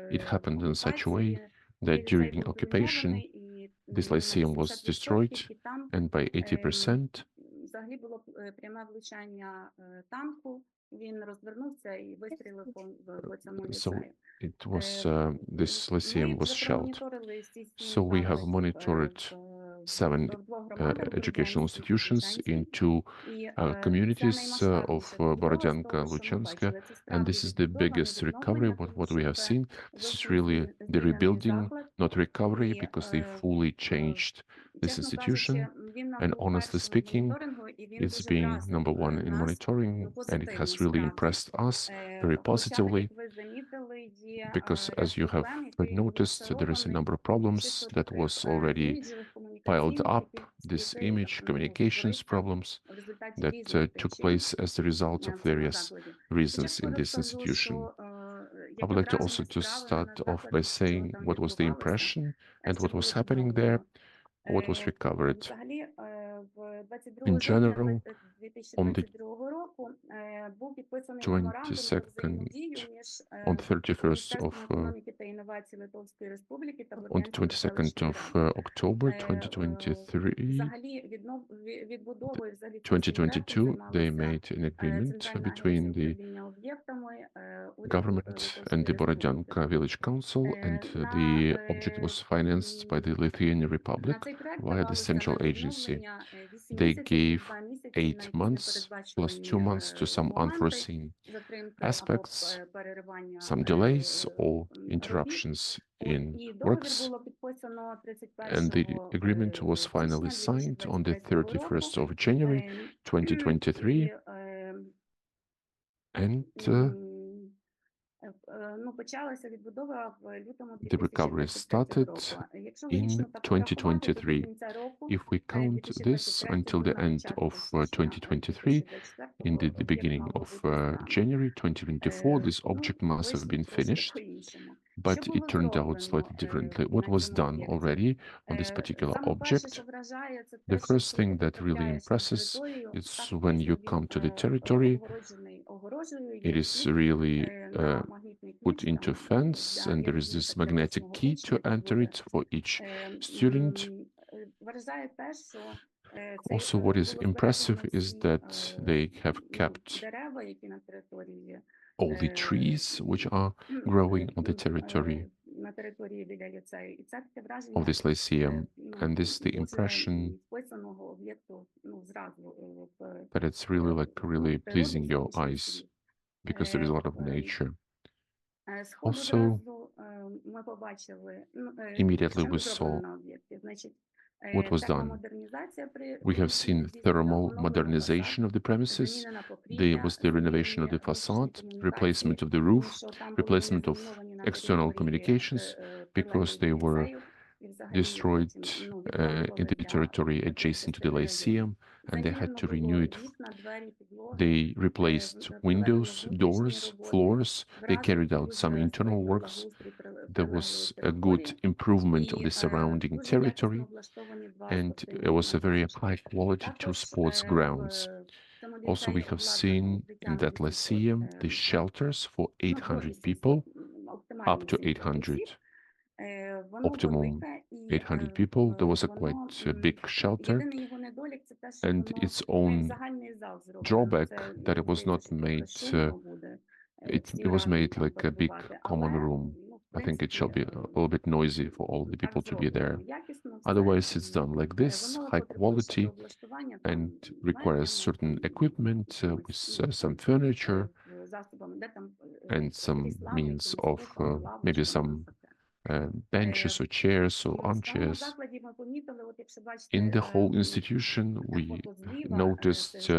під час It happened in such a way окупації that цей ліцей during був occupation, зруйнований, і this на lyceum was 80%, destroyed, і там and by 80%, взагалі було пряме влучання танку. Він розвернувся і вистрілив по цьому so ліцею. it was this Ми lyceum was вже shelled. промоніторили всі 7 So we have закладів monitored в 7 двох громадах educational Бородянській і institutions Лучанській. in two І communities це of наймасштабніше відбудова з того, Borodyanka, що ми Luchanska, бачили. Це and this справді is the відбудова, не biggest recovery. відновлення, What тому we що have це seen, this is зовсім really the змінений rebuilding, заклад. not recovery, І, because they fully changed this чесно institution. кажучи, він нам And був honestly першим в speaking, моніторингу, і він it's дуже being вразив number one in нас monitoring, and it позитивно, has really справді. impressed us very Хоча, так positively, як ви замітили, є because ряд as you have проблем, який noticed, there is a number of problems чисто that таких was already іміджевих, piled комунікаційних, up, яких this який, image communications утворився problems в результаті that різних took причин place as the result of в цьому various закладі. reasons Спочатку in this розкажу, institution. що I would like to also to start off by saying what was the impression and what was happening there, what was recovered. Взагалі, в In general, on the 2022 року був підписаний меморандум про 22nd, взаємодію між on the 31st Міністерством of економіки та інновацій Литовської Республіки та on the Бердянської 22nd селищної of ради. October 2023, Взагалі відбудовою взагалі цього проекту 2022, they займалося made an agreement Центральна агенція between the управління об'єктами уряду government and Литовської the Республіки. Borodyanka village council, and the object was financed by the Lithuanian На Republic цей проект via the давалося central на agency. відновлення 8 They місяців і gave 2 місяці на 8 якісь months plus 2 непередбачувані months to some моменти, unforeseen затримки або aspects, переривання some delays or робіт. interruptions От, in і договір works, було підписано and the agreement was finally січня signed on the 2023 року. 31st of January 2023, І, and ну, почалася відбудова в лютому the recovery 2023 started року. Якщо in логічно так порахувати, то 2023. до кінця року If we count this 2023 until the на end початку of січня 2023, 2024 in the об'єкт beginning мав of бути зданий. January 2024, this Ну, object must have вийшло been трошки finished, по-іншому. but Що it було turned out зроблено slightly differently. What на was цьому done об'єкті? already on this particular Саме перше, що object? вражає, це The те, що first коли thing ти that really потрапляєш на impresses територію, is так when you дійсно come to the він territory, огорожений огорожею, it є is вхід really на магнітний put ключ into там fence, для and there is в'їзду this для magnetic кожного key учня to enter буде. it for each student. Вражає те, що Also, what is було impressive збережено is всі that they have kept дерева, які на території є. all the trees which are growing on the territory На території біля ліцею. І це таке of враження this lyceum, ну, and this is the дуже impression вписаного об'єкту, ну, зразу в that it's really like really природу, pleasing your сонячний eyes світ. because there is a lot of nature. Сходу Also, зразу ми побачили, immediately що we зроблено saw на об'єкті. Значить, what was done. термомодернізація We have seen thermal modernization of the premises. замінена There was the renovation of the facade, replacement of the roof, replacement of external communications because they were destroyed in the territory adjacent to the Lyceum, and they had to renew it. They replaced windows, doors, floors. They carried out some internal works. There was a good improvement of the surrounding territory, and it was a very high quality two sports grounds. Also, we have seen in that Lyceum the shelters for 800 people, up to 800. Optimum 800 people. There was a quite big shelter, and its own drawback that it was not made. It was made like a big common room. I think it shall be a little bit noisy for all the people to be there. Otherwise, it's done like this, high quality, and requires certain equipment with some furniture and some means of maybe some benches or chairs or armchairs. In the whole institution, we noticed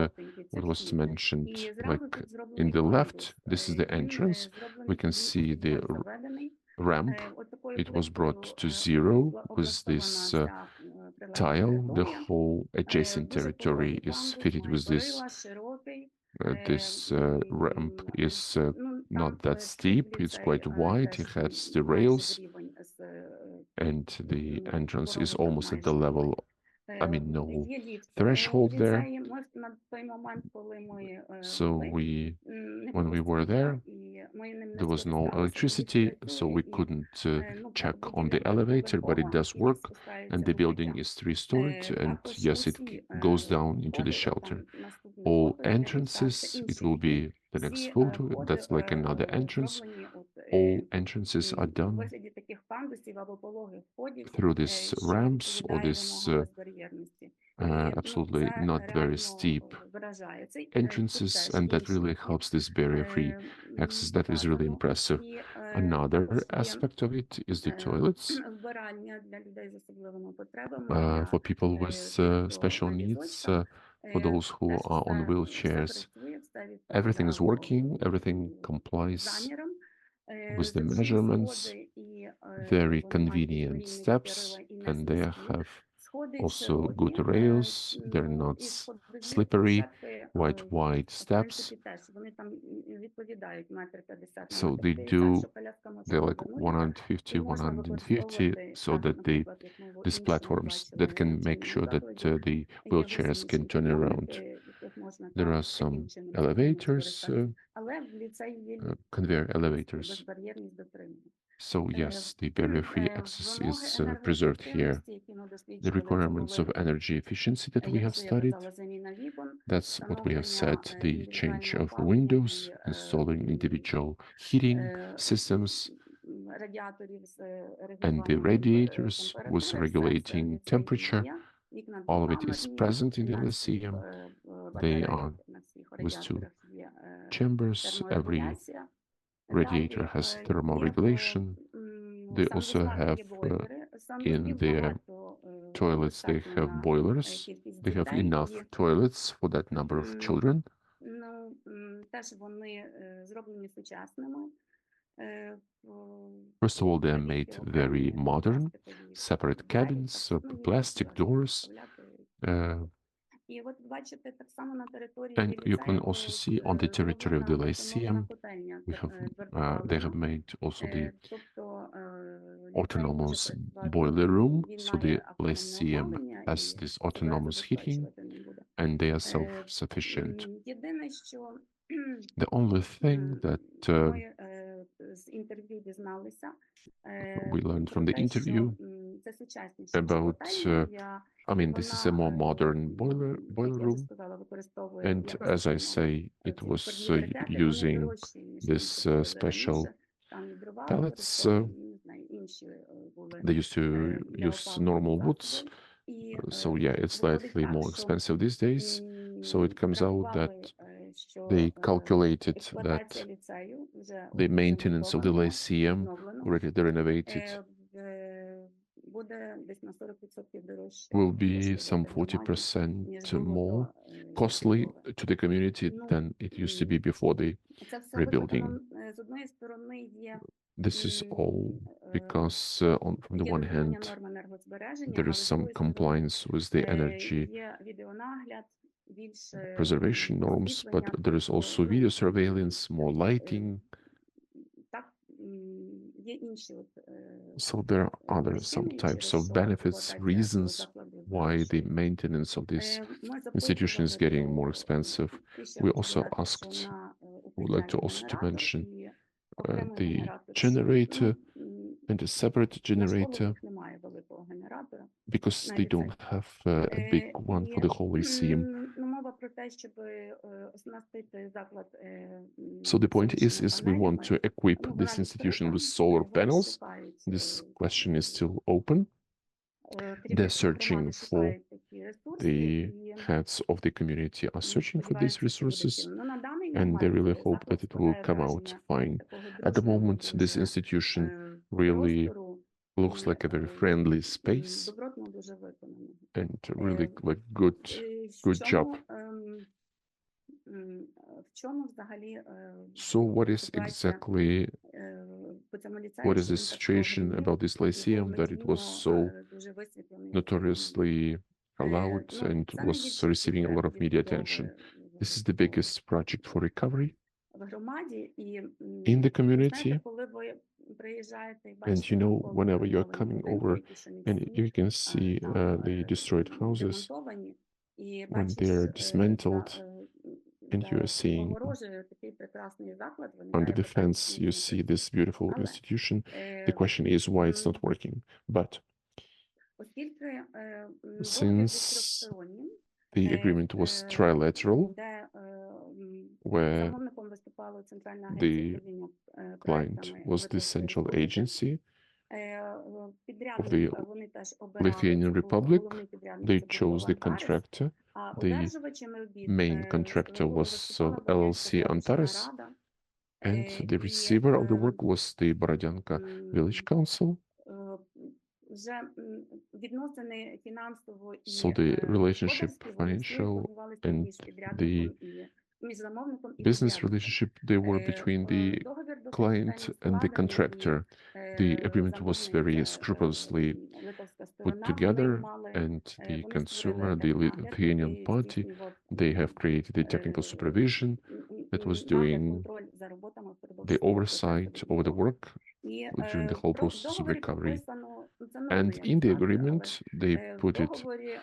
what was mentioned, like in the left, this is the entrance. We can see the ramp. It was brought to zero with this tile. The whole adjacent territory is fitted with this. This ramp is not that steep. It's quite wide. It has the rails, and the entrance is almost at the level, I mean, no threshold there. So when we were there, there was no electricity, so we couldn't check on the elevator, but it does work, and the building is 3-storied, and yes, it goes down into the shelter. All entrances, it will be the next photo, that's like another entrance. All entrances are done through these ramps or this absolutely not very steep entrances, and that really helps this barrier-free access. That is really impressive. Another aspect of it is the toilets for people with special needs, for those who are on wheelchairs. Everything is working, everything complies with the measurements, very convenient steps, and they have also good rails, they're not slippery, wide В steps. принципі, теж вони там відповідають 1,50 м, So they 1,50 м, do, що коляска може they're like повернутися, і 150, можна 150, використовувати so так, that they, наприклад, як ми в these іншому platforms бачили that can make навчальному sure that закладі, the є wheelchairs can висічні turn around. підйомники, яких можна There так, are таким some чином elevators, скористатися. Але в ліцеї є conveyor в принципі, elevators. безбар'єрність дотримана. So yes, the barrier-free access is preserved here. Енергоефективності, які ми The досліджували, це requirements of були, energy efficiency that we як have вже я studied, казала, заміна вікон, that's what we have встановлення said, the change індивідуального of the опалення windows, і installing individual heating systems, радіаторів з and the регулюванням radiators температури. with Все це regulating в ліцеї temperature. є. Вікна All of it двохкамерні, is present in the на всіх Lyceum. They батареях, are на всіх with two радіаторах є chambers. Every терморегуляція. radiator has thermal regulation. They also have in their toilets, they have boilers. They have enough toilets for that number of children. Ну, теж вони зроблені сучасними. First of all, they are made very modern, separate cabins, plastic doors. І от бачите, так само на території And you can ліцею also see on the territory of the зроблена Lyceum, автономна котельня, we have, they твердопаливна. have made also the Тобто ліцей може autonomous працювати, boiler room. він So the має автономне Lyceum опалення has і this себе autonomous heating, забезпечувати не буде. and they are self-sufficient. Єдине, що The only thing that ми з інтерв'ю дізналися, we learned про from the те, що interview це сучасніша about, котельня, I mean, this is a more modern boiler як я вже room. сказала, використовує And якось, as I say, it ці was тверді брикети, вони using дорожчі, ніж this ті, що були special раніше. Там і дрова pellets. використовувані, не знаю, інші були They used to для use опалення normal woods. засоби. І So yeah, it's виходить slightly так, more що expensive these days. So it comes out that врахували, що they calculated експлуатація that ліцею вже the maintenance of the озиментовано, Lyceum, відновлено, already renovated, буде десь на 40% дорожче will be коштувати some громаді, 40% ніж було more до costly відбудови. to the community Ну, than it used to be before the Це все rebuilding. викликано, з одної сторони, є This is all because from the є one дотримання hand, норм енергозбереження, there але is з some другої сторони, compliance with the energy є відеонагляд, більше preservation norms, but освітлення, there is also video surveillance, more lighting. Так, є інші от, So there are other some причини, types через of що benefits, експлуатація reasons закладів why the дорожчає. maintenance of this Ми institution is запитували getting more про expensive. те, що We я хочу also додати, що asked, на would like to укриття є also to генератор mention і окремий the генератор ще. generator Ну, and a separate на школу в generator них немає великого генератора. because на they ліцей. don't have a big one for the whole Lyceum. Ну, мова про те, щоб оснастити заклад So the point is сонячними we want панелями. to equip Ну, this вона institution відкрита, with solar вони panels. шукають, This question is still open. керівництво searching громади for шукають такі ресурси, The і heads of the community are searching for these сподіваються, що буде resources, цінно. Ну, на даний and they момент really hope заклад that it will складає come out враження fine. такого At the дружнього moment, this дуже, institution простору really looks і, like a very friendly space добротно дуже виконаного. and really like В good job. В чому взагалі So what is ситуація exactly, по цьому ліцею, what is що the він так situation прогремів about this і Lyceum that it was so дуже висвітлений. notoriously loud Ну, and це was найбільший receiving a lot of media відбудови attention? в- This is the biggest project for recovery в громаді. І, in the ви community. знаєте, коли ви приїжджаєте і And бачите you know, навколо whenever you're зруйновані coming будинки, over які ще не and всі, you can see там, the destroyed houses демонтовані, і when бачиш, they're dismantled, and you are за seeing огорожею такий прекрасний заклад, under виникає the питання, fence, чому you він не see працює. this beautiful Але, institution. The е, question is why it's not working. But Оскільки договір був since трьохстороннім, the agreement was trilateral, де where замовником виступала Центральна the агенція управління client проектами was the Литовської central Республіки, agency, підрядник the вони теж обирали, Lithuanian це був Republic, головний підрядник, they це був chose the Антарес, contractor. а The одержувачами робіт main contractor was виступала LLC Бородянська селищна Antares, рада, and the і receiver of the work was the Borodyanka Village Council. вже відносини фінансово і So the relationship, господарські вони financial формувалися and між підрядником the і між замовником і business підрядником. relationship, they were between the Договір досить client ретельно and the складений, і contractor. The agreement was замовник very це scrupulously литовська put сторона, вони together. мали and the вони consumer, створили the технагляд, Lithuanian який party, здійснював they have created a technical supervision that was нагляд, doing контроль за роботами впродовж the цього oversight процесу over the відбудови. work І during the whole в process of договорі recovery. прописано, це And норми, я in the не знаю, але agreement, they в put it, договорі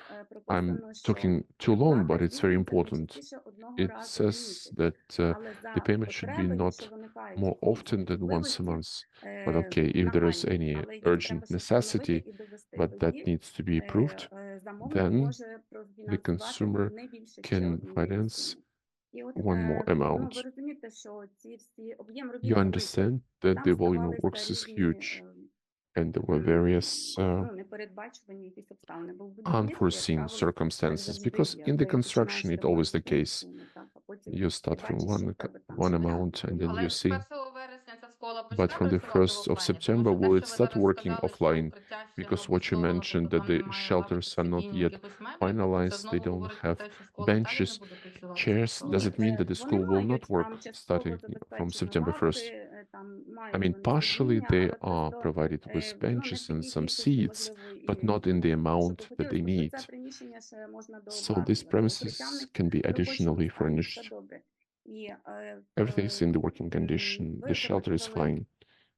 I'm прописано, що talking too long, but оплата it's very здійснюється не important. частіше одного It разу в says місяць, that але the за payment should be потреби, not якщо виникають more якісь often than once a особливості, month. But okay, if there is нагальні, any але їх urgent треба ще встановити necessity, і довести. but that Тоді needs to be proved, замовник then може the профінансувати consumer не більше ще can однієї finance суми. І от, one more ви amount. розумієте, що ці всі об'єм робіт You великий, understand that там the volume of ставалися works is різні huge, and there were various непередбачувані якісь обставини, бо в будівництві, як unforeseen правило, так circumstances, завжди because є. in the Ти починаєш construction it ремонт always з the цієї case. суми, так, а потім You start ти from бачиш, що в тебе там one ще amount, and then you Але з see. 1 вересня ця школа But почне from the працювати в 1st of офлайні? September, Тому що will те, it що ви start зараз working сказали, що offline? укриття ще не Because what you облаштовано, mentioned тобто that там the немає лавок, shelters are not стільців, yet якихось меблів, це finalized, they знову don't говорить про have те, що школа далі не benches, буде працювати. chairs. Does it mean that the вони school will not мають work там частково starting from забезпечені September 1st? лавки, там I мають mean, вони partially сидіння, they але are просто provided with не в benches and такій some кількості, seats, можливо, but і not in the що би amount that хотілося. they Тобто це need. приміщення ще можна So these дообладнувати. Укриття в premises них can be в робочому additionally стані, все furnished. добре. І Everything is in the working condition. The shelter is fine.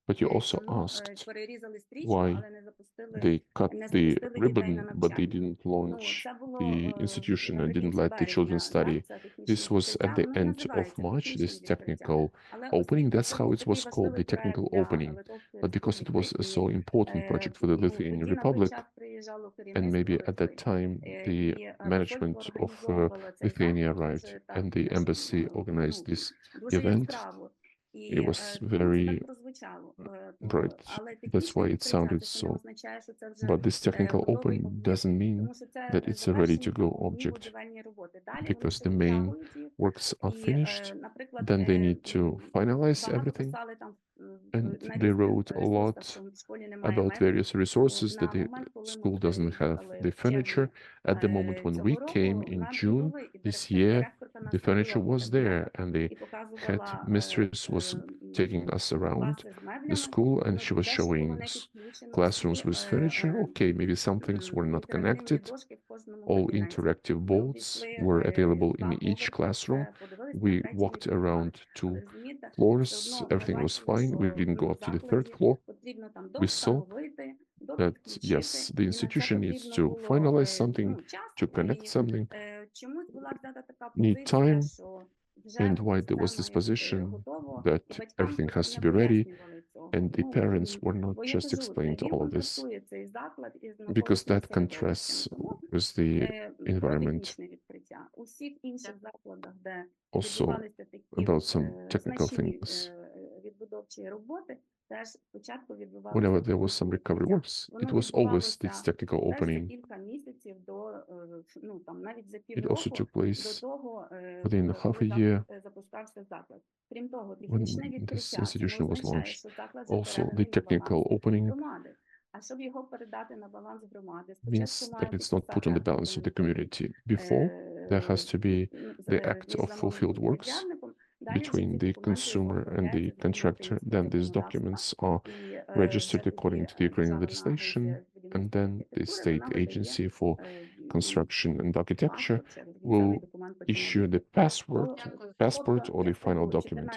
But you also чому asked перерізали стрічку, why але не запустили they cut не the запустили дітей на ribbon, but they навчання. didn't launch Це було the institution and didn't наприкінці let the children березня, study. так, це технічне This was at відкриття. the Воно і end of називається March, технічне this відкриття. technical Але opening. оскільки That's це how був it такий was called, важливий the technical проект для opening. Литовської But because it was освіти, so important project for the Lithuanian тоді на той Republic, час приїжджало and керівництво maybe at that Литви. time the І management посольство of організовувало цей Lithuania захід arrived дуже and так, the embassy organized this дуже event. яскраво. І It was тому це very так прозвучало. bright. Але That's технічне why it відкриття sounded це ще не so. означає, що це вже But this technical готовий opening об'єкт. doesn't mean Тому що це that it's a ready-to-go завершені основні object, будівельні роботи. Далі вони because ще the main відтягують їх. works are І, finished. наприклад, Then they need to finalize багато everything, писали там and на they різних wrote a ресурсах, lot що в школі немає about меблів. various resources that На the момент, коли ми school doesn't have приїхали the в червні furniture. At the moment when we цього came року, in меблі June були, і this year, директорка нас the furniture водила was по there, кабінетах and the і head показувала mistress was taking us around класи з the меблями. school, and she was Де ще було showing не us підключено classrooms всі with furniture. Okay, maybe some things were not інтерактивні connected. дошки в кожному All кабінеті. interactive Ми boards обійшли were available in 2 each поверхи, classroom. все подивились, на We третій walked відкривали. around Але 2 розумієте, floors. все одно ми Everything was бачили, fine. We що didn't go в up to the third закладі floor. потрібно там We дошка saw вбити, that допит включити, yes, the і на це institution needs потрібно to було finalize something, час. to connect І something, чомусь була взята така need позиція, time, що вже and why все there was this має бути position готово, that і батькам everything потім has не to be ready, пояснювали цього. and the parents were not Бо я just кажу, explained він all of this, контрастує цей заклад із because навколишнім that contrasts середовищем. Тому with the про environment. технічне відкриття. У всіх інших закладах, де Also відбувалися такі about some technical значні things. відбудовчі роботи, теж спочатку Whenever відбувалося there was some recovery works, Воно it was always this відбувалося technical теж за opening. кілька місяців до, там навіть за It also півроку took до place того, within half a year запускався заклад. Крім того, when технічне this відкриття, це не institution was означає, launched. що заклад вже Also, the переданий на technical баланс opening громади. А щоб його передати на баланс громади, means спочатку that має it's not put on the підписати balance of the community. Before, there has to be the act of fulfilled works between the consumer and the contractor. Then these documents are registered according to the Ukrainian legislation, and then the state agency for construction and architecture will issue the passport or the final document.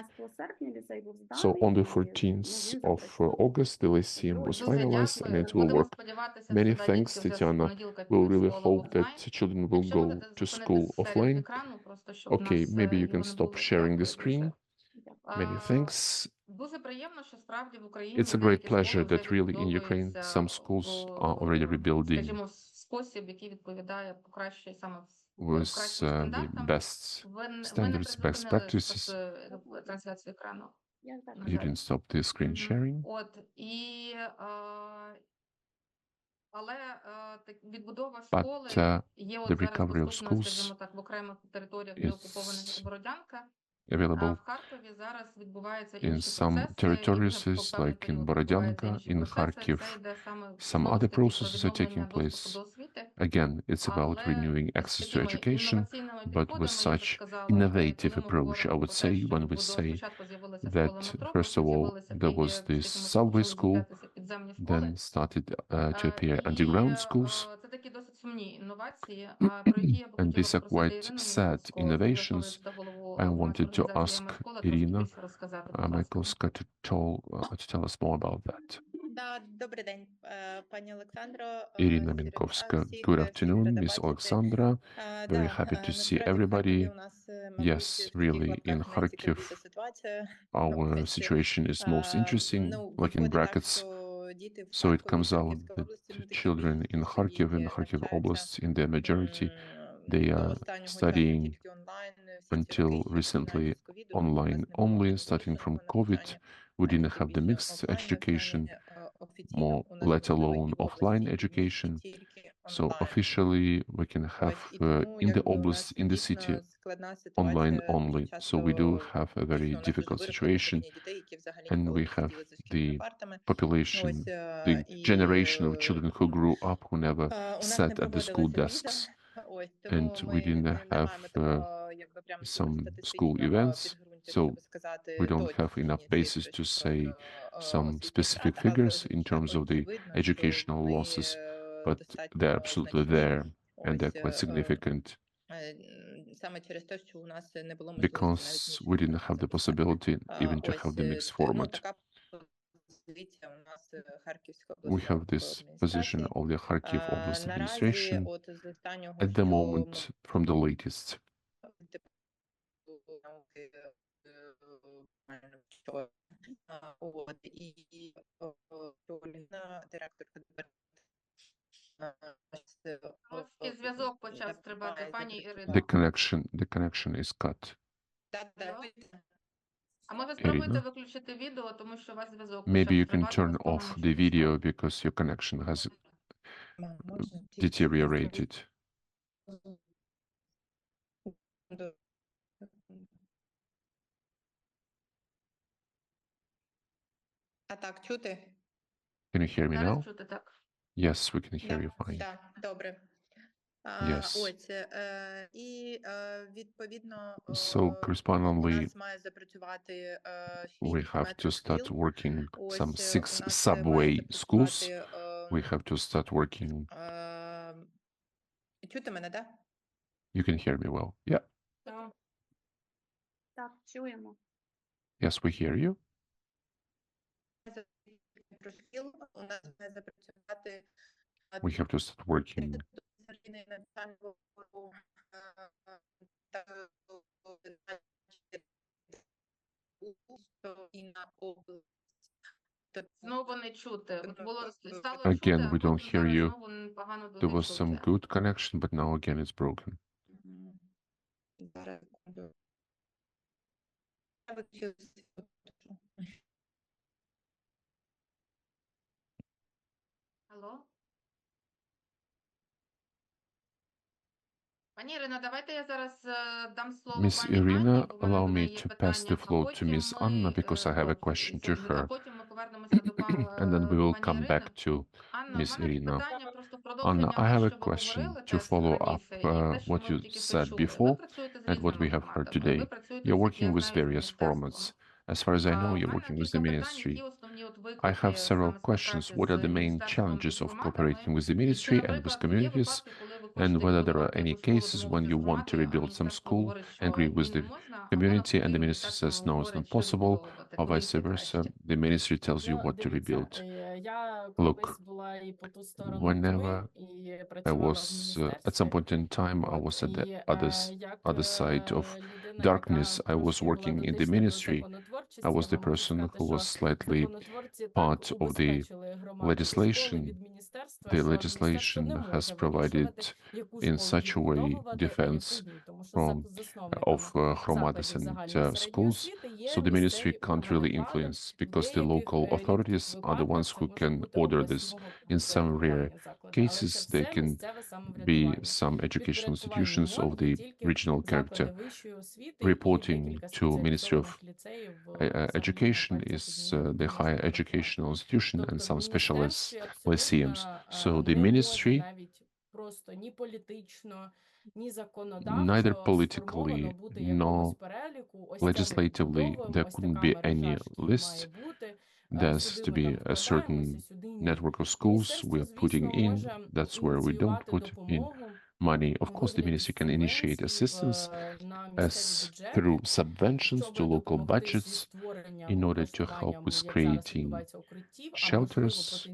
So on the 14th of August, the Lyceum was finalized and it will work. Many thanks, Tetyana. We'll really hope that children will go to school offline. Okay, maybe you can stop sharing the screen. Many thanks. It's a great pleasure that really in Ukraine some schools are already rebuilding with the best standards, best practices. You didn't stop the screen sharing. But the recovery of schools is available in some territories, like in Borodyanka, in Kharkiv. Some other processes are taking place. Again, it's about renewing access to education, but with such innovative approach, I would say, when we say that, first of all, there was this subway school, then started to appear underground schools. сумні інновації, про які я б And хотіла these are попросити quite Ірину sad Мінковську, innovations. співзасновницю та голову I громадської wanted to організації ask «Ми-школа» трошки Iryna більше розказати, будь ласка. Minkovska to tell us more about that. Да, добрий день, пані Олександро. Iryna Щиро Minkovska, вітаю всіх, good всіх afternoon, рада Miss бачити. Alexandra. Very Да, happy to see насправді в Харкові everybody. у нас, Yes, мабуть, в really, таких in лапках найцікавіша Kharkiv, ситуація. our Ось, situation is most interesting, ну, like in виходить так, brackets. що діти в So it Харкові, comes out Харківській that області, ну, такі children in більшість Kharkiv and які Kharkiv навчаються Oblast, in their majority, they до are останнього часу studying тільки онлайн всі ці until роки, і починаючи recently з ковіду, тобто у online нас не було only, ні starting from очного COVID. навчання, We ані didn't have the тим більше mixed офлайн education, навчання. Офіційно more, у нас, let можливо, і alone в offline області, і в місті education. тільки So онлайн. officially, we can have Ось, і тому, in the якби, у oblast, нас in the дійсно city, складна online ситуація. Дуже only. часто, So we do have a very дійсно, у нас дуже difficult виросло situation, покоління дітей, які взагалі and ніколи we не have сиділи за шкільними the партами. population, Ось, the і generation of children who grew up, who never у нас sat не at the school проводилися desks, віза. Ось, тому and we ми didn't не have маємо такого, якби, прям some school статистичного events. підґрунтя, So щоб сказати we don't have enough точні basis цифри to щодо say some освітніх specific втрат, але figures in terms of the очевидно, що educational вони losses, but достатньо they're absolutely значні. there, and they're Ось, quite significant саме через те, що у нас не було можливості навіть because we didn't have the записати. possibility even to have Ось, the mixed ну, format. така позиція у нас Харківська We обласна have this position адміністрації. of the Kharkiv Oblast Наразі, administration от з останнього, at the що moment from the latest. От, і Оліна, директорка Трошки зв'язок почав стрибати, пані Ірино. The connection is cut. А може спробуйте Ірина? виключити відео, тому що у вас зв'язок Maybe почав you can стрибати, turn вас погано off the чути video стало. because your connection has можна deteriorated. А так, чути? Can you hear me Зараз now? чути, так. Yes, we can hear you fine. Да, добре. Yes. Ось, і відповідно So у correspondingly, нас має запрацювати we 6 have to start метро-шкіл. working Ось, some у 6 нас має subway schools. запрацювати, We have to start working. чути мене, да? You can hear me well. Yeah. Так. Так, чуємо. Yes, we hear you. Метро-шкіл у нас має запрацювати We have to start working. Знову не чути. От було стало Again, чути, we а don't потім hear зараз you. знову погано There дуже was some чути. good connection, but now again it's broken. Зараз, секунду. Я виключила світло. Алло? Пані Ірино, давайте я зараз дам слово Miss пані Анні, Irina, бо в мене allow до me неї є to pass питання, the а floor to потім Miss Anna because I have a question to а her, потім ми повернемося до and then we will пані come Ірини. back to Анна, Miss в мене Irina. питання просто в Anna, продовження I have того, a що ви question говорили to теж follow up раніше, і те, що what ми you тільки said почули. Ви before працюєте з and what we різними have heard форматами. Ви today. працюєте, You're наскільки я working with знаю, з various міністерством. formats. As far as I know, У you're мене working with кілька the питань, які ministry. основні от I виклики have several саме questions. співпраці What are з the main міністерством і challenges of громадами? cooperating with the І чи, ministry and with наприклад, є communities, випадки, коли ви and хочете whether there are відбудувати any якусь школу, cases when домовитися з you want to громадою, а rebuild some міністерство school, говорить, що agree with ні, the не можна, а community, and навпаки, the minister міністерство says no, it's говорить, not що possible, відбудовувати, or коли vice йти versa. краще. The ministry tells you Ну, what to дивіться, rebuild. я Look, колись була і по ту сторону whenever Буми, і I працювала в was at міністерстві. some point in time, I От, was at the і other як side of людина, darkness. яка I was трошки була working in the дотична до ministry. I законотворчості, was я the вам можу person сказати, who was що slightly законотворці так part of the убезпечили громади і школи legislation. від міністерства, The що міністерство legislation не has може provided вирішувати, яку in школу such a way відбудовувати, а яку defense ні. Тому що from засновниками of Hromadis закладів and загальної середньої schools. освіти є So the ministry місцеві can't органи really влади. influence В because the деяких local authorities are the ones випадках це who можуть can бути order обласні, this. можуть In бути some rare державні заклади, але це cases, there все can місцеве be самоврядування. some educational Підпорядкуванні institutions of можуть the тільки regional заклади character. вищої освіти і Reporting декілька to Ministry of спеціалізованих ліцеїв в Education Закарпаття, is Піднебесної the higher області. educational institution and Тобто в some specialist міністерстві lyceums. абсолютно So the не може ministry, навіть просто ні політично, ні neither законодавчо politically сформовано бути якогось nor переліку. Ось це ми legislatively, відбудовуємо, there ось couldn't така be мережа any шкіл має list. бути. There's to be a certain network of schools we are putting in. That's where we don't put in money. Of course, the ministry can initiate assistance as through subventions to local budgets in order to help with creating shelters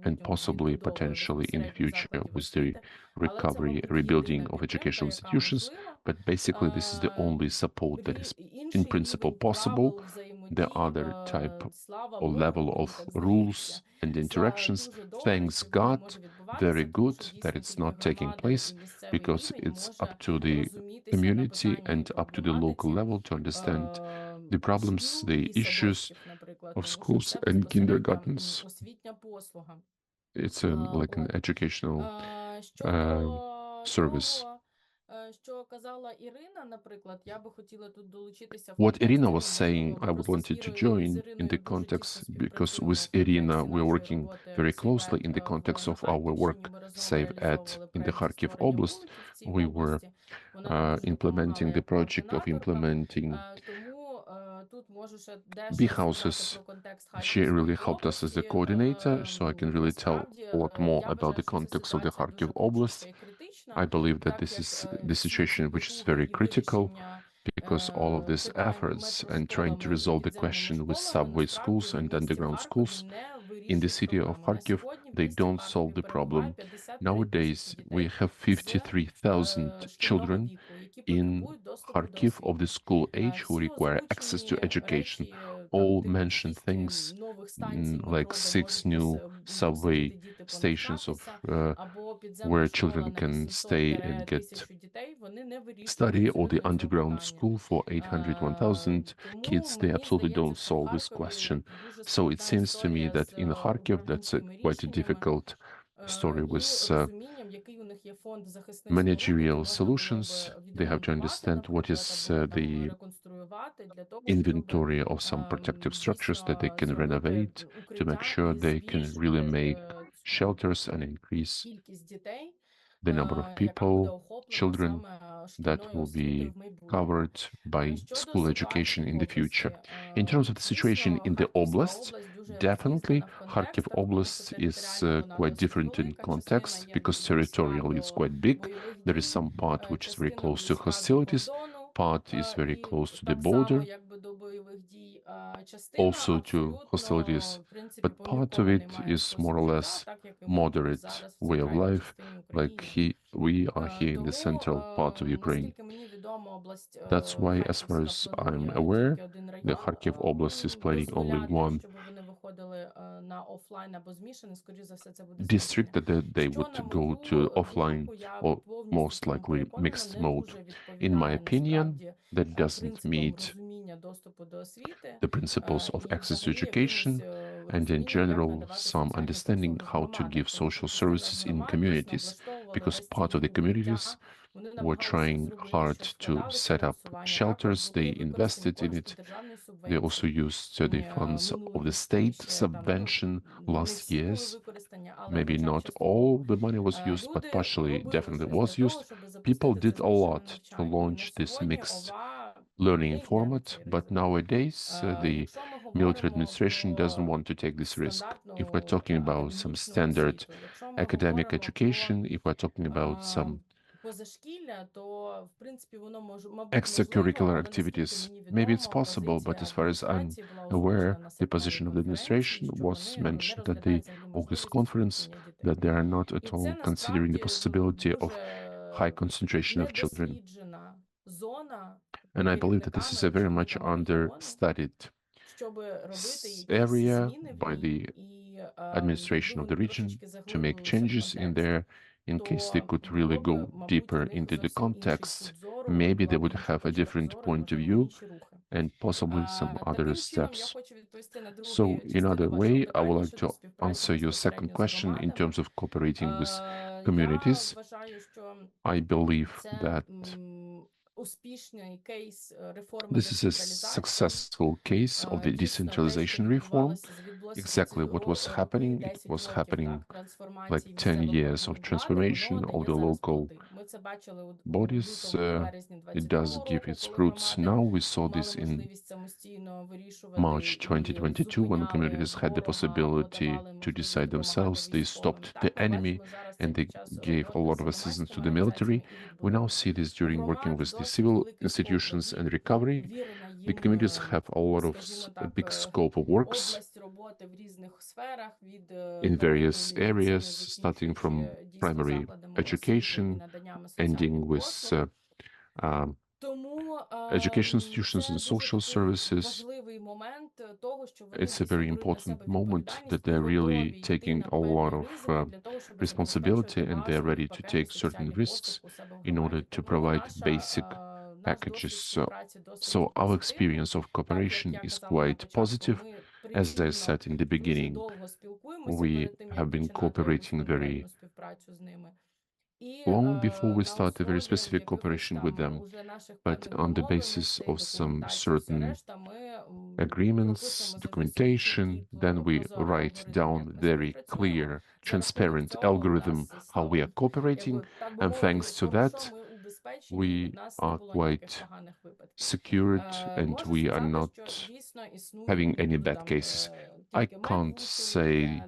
and possibly, potentially in the future with the recovery, rebuilding of educational institutions. But basically, this is the only support that is in principle possible. The other type or level of rules and interactions, thanks God, very good that it's not taking place, because it's up to the community and up to the local level to understand the problems, the issues of schools and kindergartens. It's like an educational service. Що казала Ірина, наприклад, я би хотіла тут долучитися в What контексті Iryna was saying, розмови I просто wanted з to Ірою. З join in Іриною the дуже тісно context because співпрацюємо with в контексті Iryna we're нашої working роботи very в closely in the СІВЕК context of на our work Харківщині. Ми разом Save at реалізовували in the проект Kharkiv створення Oblast. вулиці в цій We were області. Вона нам дуже implementing допомагала the як project of координаторка. implementing Тому тут можу ще bee дещо сказати houses. про контекст She really Харківської helped us as the області. coordinator, so I can really tell Насправді, a lot more я about вважаю, the що ця context of the ситуація Kharkiv дуже кричуща Oblast. і критична. I believe that Так this як is the всі ці situation which is потуги very і critical, вирішення because all of these питань efforts and trying to метрошколами і resolve the підземними question with школами subway насправді schools в and місті underground Харкові schools не in the вирішують city of проблему. На Kharkiv, сьогодні в they місті don't solve Харкові the перебуває problem. 53 Nowadays, тисячі we дітей have з 53,000 шкільного children віку, які in потребують доступу до Kharkiv of the освіти. school age who Всі require access to озвучені education. речі, All типу mentioned 6 things нових станцій like метро, де 6 можуть new subway сидіти діти stations of понавчатися, або підземна where школа children на can stay and get 800-1000 дітей, вони не вирішують study, or the абсолютно цього underground питання. school for 800, 1000 Тому kids, they мені absolutely здається, don't що в solve this Харкові question. дуже So it складна seems to me історія that з in Kharkiv, that's a управлінськими quite a рішеннями difficult story і with розумінням, який у них є фонд захисних managerial споруд, які можна було solutions. б They have to відремонтувати, understand what наприклад, is або там the реконструювати для того, щоб inventory of some protective structures that they дійсно can зробити renovate to make укриття sure і they can really make збільшити shelters and increase кількість дітей, the number of яка буде people, охоплена children саме that шкільною will освітою be в майбутньому. covered by Щодо school ситуації education в in the future. області, In terms of the situation дійсно, in the Харківська oblast, область дуже definitely розрізнена в Kharkiv контекстах, тому що Oblast is територіально вона quite досить different in велика, context частина є because найближча territorially it's до quite big. бойових There is дій, some part which is very частина close to близька до hostilities, кордону, part is very і close to the так само border, якби до бойових дій, частина also to абсолютно, hostilities, в принципі, but part of поміркований it має is спосіб more or життя, less так як і ми moderate зараз в way of центральній life, частині like України. we are here in the Тому, central part of Ukraine. наскільки мені відомо, область That's why, as far Харківська as I'm планує aware, тільки один the район Kharkiv Oblast is planning only дозволяти, one щоб вони виходили на офлайн або змішане. Скоріше за все, це буде district змішане. that they Що, would на go мою to offline думку, я or повністю most в цьому likely переконана, mixed не mode. дуже In my відповідає opinion, насправді that doesn't принципам meet розуміння доступу до освіти the principles of і access to взагалі education якимось and in розумінням, як general надавати some соціальні understanding послуги в how to громадах, give тому що social системи services in громад дійсно communities, облаштовували because ось part ці of the communities укриття. Вони were намагалися trying зробити, hard що to складали set up фінансування. Також shelters. були They використані invested in кошти it. державної They also субвенції used the funds of минулих the років state ще там, subvention не last всі були years. використані, але Maybe хоча б not частково. all the money was used, but Люди partially робили definitely щось was для того, used. щоб People запустити did це a змішане lot to навчання. І на launch this сьогодні mixed ОВА learning не йде на format, цей but ризик. nowadays the Якщо ми military говоримо administration doesn't про want to take this risk. If we're стандартну talking about some академічну standard освіту, якщо ми academic говоримо education, про if we're talking about some позашкілля, то в принципі воно може, мабуть, можливо, extracurricular але наскільки activities, мені maybe it's відомо, possible, but as позиція far as I'm адміністрації була aware, озвучена на the position серпневій of the конференції, administration що was вони не mentioned at the розглядають взагалі August можливість conference включення дітей. that they are not at І це all considering the насправді possibility of high дуже concentration of children. недосліджена зона And I believe that this is a very much керівниками регіону, understudied щоб робити якісь area зміни в by ній, the і administration якби of вони the region трошечки to make заглиблювалися в changes in контекст, there in case they то could really було go б, мабуть, deeper в них into the зовсім інший context. кут зору, Maybe they була б would інша have a точка different зору, point of можливо, view інші рухи. and possibly some other Таким чином, я steps. хочу відповісти на другу So, in частину other вашого way, I would питання like щодо to співпраці answer your second безпосередньо з question in громадами. terms of cooperating with Я communities. вважаю, що I believe це that успішний кейс реформи this is a децентралізації. successful case of the Дійсно, те, що decentralization reform. відбувалося з exactly what was happening. It was happening like 10 years of transformation of the local bodies. It does give its fruits now. We saw this in March 2022 when communities had the possibility to decide themselves. They stopped the enemy and they gave a lot of assistance to the military. We now see this during working with the civil institutions and recovery. The communities have a lot of a big scope of works in various areas, starting from primary education, ending with education institutions and social services. It's a very important moment that they're really taking a lot of responsibility and they're ready to take certain risks in order to provide basic packages. So our experience of cooperation is quite positive. As I said in the beginning, we have been cooperating very long before we start a very specific cooperation with them, but on the basis of some certain agreements, documentation, then we write down very clear, transparent algorithm how we are cooperating, and thanks to that, we are quite secured and we are not having any bad cases. I can't say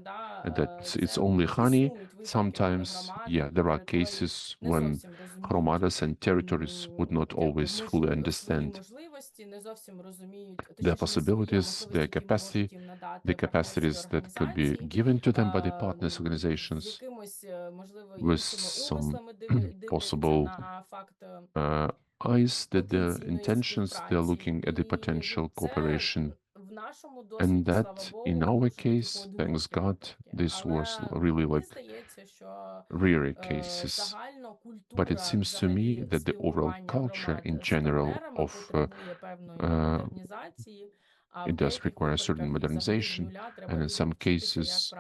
that it's only honey. Sometimes, yeah, there are cases when hromadas and territories would not always fully understand their possibilities, their capacity, the capacities that could be given to them by the partners organizations with some possible eyes that the intentions, they're looking at the potential cooperation. And that, in our case, thanks God, this was really like rare cases. But it seems to me that the overall culture in general of it does require certain modernization, and in some cases,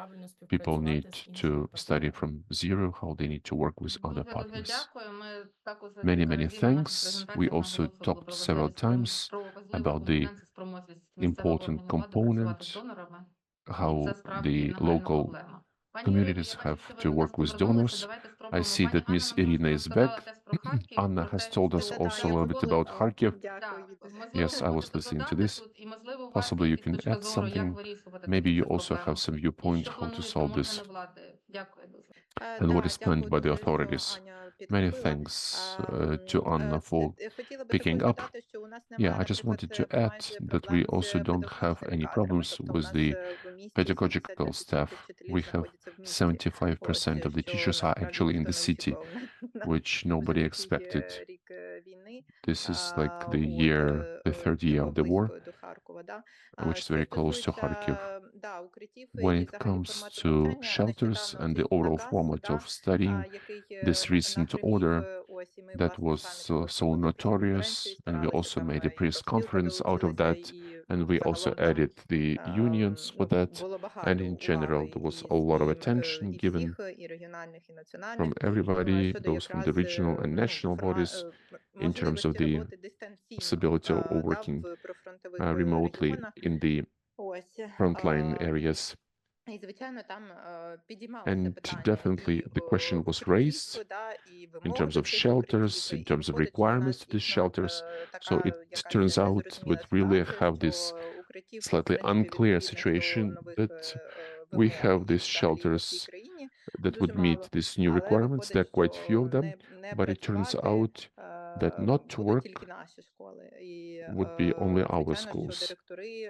people need to study from zero how they need to work with other partners. Many, many thanks. We also talked several times about the important component, how the local communities have to work with donors. I see that Miss Iryna is back. Anna has told us also a little bit about Kharkiv. Yes, I was listening to this. Possibly you can add something. Maybe you also have some viewpoint how to solve this and what is planned by the authorities. Many thanks to Anna for picking up. Yeah, I just wanted to add that we also don't have any problems with the pedagogical staff. We have 75% of the teachers are actually in the city, which nobody expected. This is like the third year of the war, which is very close to Kharkiv. When it comes to shelters and the overall format of studying, this recent order that was so notorious, and we also made a press conference out of that, and we also added the unions for that, and in general there was a lot of attention given from everybody, those from the regional and national bodies, in terms of the possibility of working remotely in the frontline areas. And definitely the question was raised in terms of shelters, in terms of requirements to these shelters. So it turns out we really have this slightly unclear situation that we have these shelters that would meet these new requirements. There are quite few of them, but it turns out that not to work would be only our schools,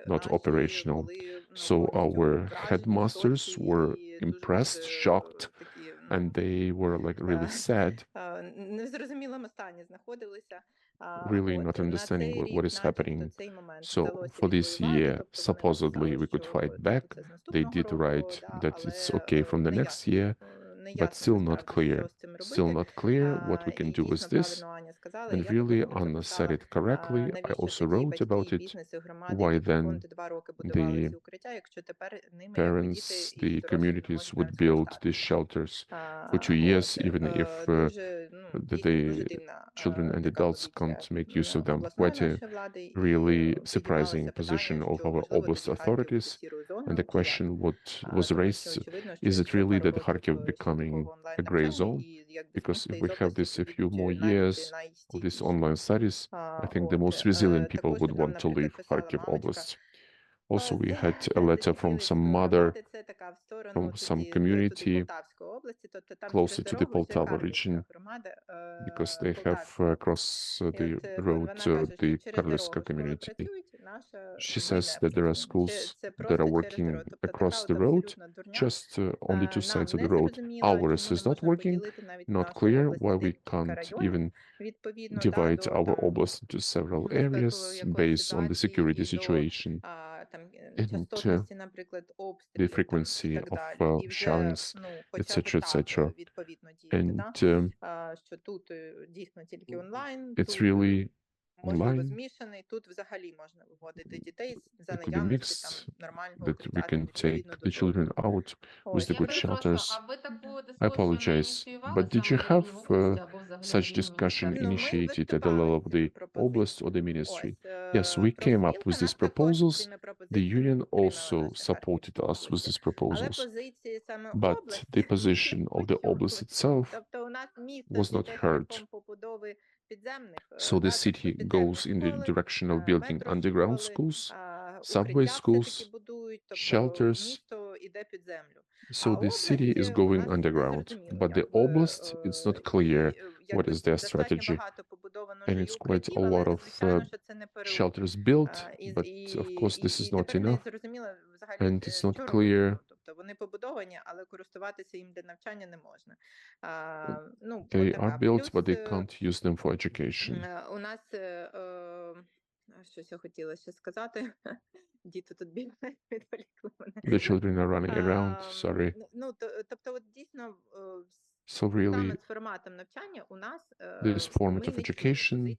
not operational. So our headmasters were impressed, shocked, and they were like really sad, really not understanding what is happening. So for this year, supposedly we could fight back. They did write that it's okay from the next year, but still not clear. Still not clear what we can do with this. And really, Anna said it correctly. I also wrote about it. Why then the parents, the communities would build these shelters for 2 years, even if the children and adults can't make use of them. Quite a really surprising position of our oblast authorities. And the question what was Тому що raised, очевидно, is що it really that переводити Kharkiv в becoming частково онлайн a gray навчання zone? і як Because if дізнатися we із have області, this a які few будуть more навіть years of this найстійкіші. online studies, I think the most resilient people would Також want нам, to leave наприклад, писала Kharkiv мамочка. Oblast. Also, we З had a letter from Синьківець some про mother Хатиця, в сторону from some туди community Полтавської області, тобто там closer через to the дорогу вже Poltava Харківська region, громада, because they have Полтавська. across І the от road вона каже, що the через Karelska дорогу школи community. працюють, наша She ми says не that there are працюємо. schools Це that просто are через working дорогу. Тобто така across от the road, абсолютна дурня. just on the two sides Нам of не the road. зрозуміло, Ours чому is не not можна working, поділити навіть not нашу clear область why на we декілька can't районів, even відповідно, divide до our там oblast into several безпекової areas якоїсь based on the ситуації security і до situation там and частотності, наприклад, the обстрілів там і frequency так of далі. І вже, shellings, ну, хоча б etc., так etc. відповідно діяти, да? And Що тут дійсно тільки онлайн, it's тут really можливо online. змішаний, тут взагалі можна виводити дітей за It could be наявності mixed, там нормального that we укриття, там can відповідно take до the children дозволу. out with Ось. the Я good перепрошую, shelters. а ви таку I дискусію не apologize, ініціювали but did you саме в have рівній області або взагалі в such рівному discussion міністерстві? Ну, ми initiated at the виступали level з of цими the oblast or the пропозиціями. ministry? Ось. Yes, we came up Профспілка with these нас також proposals. цими The пропозиціями union підтримала also наших supported us with області. these Але proposals, позиції саме but області the position of the oblast почули. itself Тобто у нас місто was not піти heard. шляхом побудови підземних, So the да, city тобто підземні goes in the школи, direction of building underground метрошколи, schools, subway укриття все-таки schools, будують, тобто shelters. місто іде під землю. So the city is У going нас underground, незрозуміло, but the oblast, it's not clear what is their strategy. багато побудовано And вже і it's quite укриттів, a але lot of звичайно, що це не shelters built, but of course this is not тепер не enough, зрозуміло взагалі, and it's not що clear. робити. Тобто вони побудовані, але користуватися їм для навчання не можна. Ну, They отака. are built, but Плюс they can't use them for education. у нас щось я хотіла ще сказати. Діти тут бігають, відволікли мене. The children are running around, sorry. Ну, тобто, от дійсно, So саме really, з форматом навчання у нас this format of education,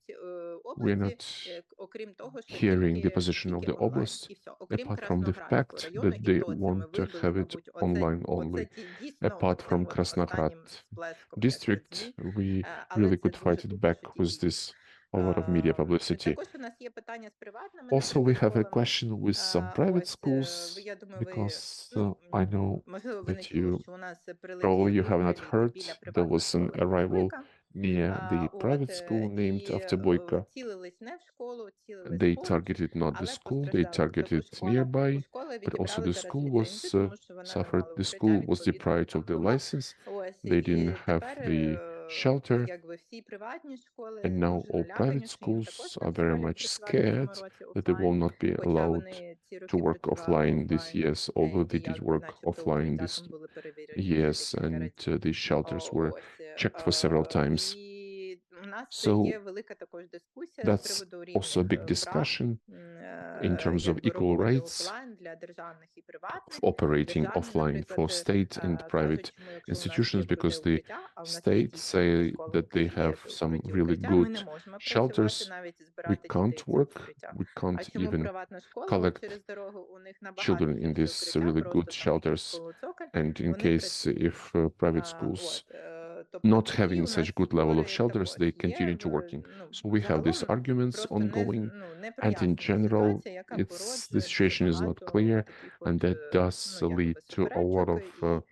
we're not окрім того, що hearing the тільки position of the онлайн, oblast, і все. Окрім apart from the Красноградського fact району, that і they то це ми want to вибили, have it мабуть, online only. оце дійсно Apart оцим from от Krasnograd останнім сплеском district, якби, we але really це could дуже fight it back дуже with this a lot of media publicity. Також у нас є питання з приватними Also, we have a школами. question with some private Ось, schools, я думаю, ви, because ну, I know можливо, ви не that чули, you що у нас прилетів probably you have not вертоліт heard біля there приватної was an школи arrival Бойка. near the private school named after Boyka. Цілились не в школу, цілились They поруч, targeted not the але school, they постраждали. Тобто targeted школа, у nearby, школи but also відібрали the зараз school ліцензію, was тому що вона не suffered. мала The укриття, school was відповідно, deprived там of the було. license. Ось, They і didn't have тепер, the shelter, якби всі приватні школи and now дуже all налякані, private що їм schools також are very дозволять much працювати в цьому scared році that they will офлайн, not be хоча allowed вони ці to роки work працювали offline these офлайн, years, although they і did як work начебто offline укриття this там були перевірені вже years, декілька and разів. these shelters were Ось, checked for several times. і у нас So є велика також дискусія з that's приводу also a рівних big прав, discussion in terms of якби equal роботи rights офлайн для державних і of приватних. operating Державні, offline for наприклад, state and кажуть, private чому якщо у нас є institutions, круте because the укриття, а в нас є state дійсно say школи, that в they яких є have some укриті really укриття, ми не good можемо працювати, shelters. навіть We збирати дітей can't в цих work, укриттях. we А can't чому even приватна школа collect через дорогу, у них набагато children in більше these укриття, really good просто там якийсь shelters. полуцоколь, And in вони case працюють. if private schools Тобто not такі having у such нас good level of спори shelters, також they є. continue to working. Ну, So we have these загалом arguments просто ongoing, and in неприясна general, ситуація, яка the породжує situation is not багато clear, таких and от, that does якби lead to a lot суперечок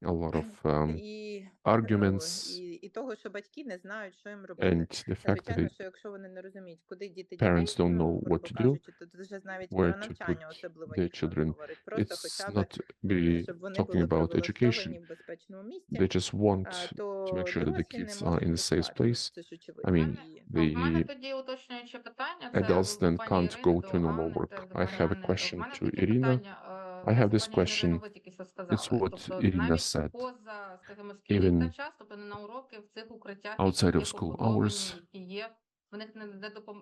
of і arguments, і того, що батьки не знають, що їм робити. and the fact that Звичайно, they, що якщо вони не розуміють, куди діти дітей, parents don't know ну, what грубо to do, кажучи, то вже навіть where про to навчання put особливо their ніхто не children. говорить. Просто It's хоча б, not really щоб вони talking були about працевлаштовані education. в безпечному місці, They just want to то make sure that the дорослі не kids are можуть in a safe працювати. Ну, place. це ж I очевидно. mean, В мене the тоді уточнююче питання. Це adults до then пані can't Ірини, go до to normal Анни, work. теж до I пані have a Анни. В question мене to тоді Iryna. питання. I have Власне, this пані Ірина, question. ви тільки що It's сказали. what Тобто Iryna навіть said. поза, скажімо, шкільний Even час, тобто не на уроки, в цих укриттях, outside які of є school побудовані, hours, які є, вони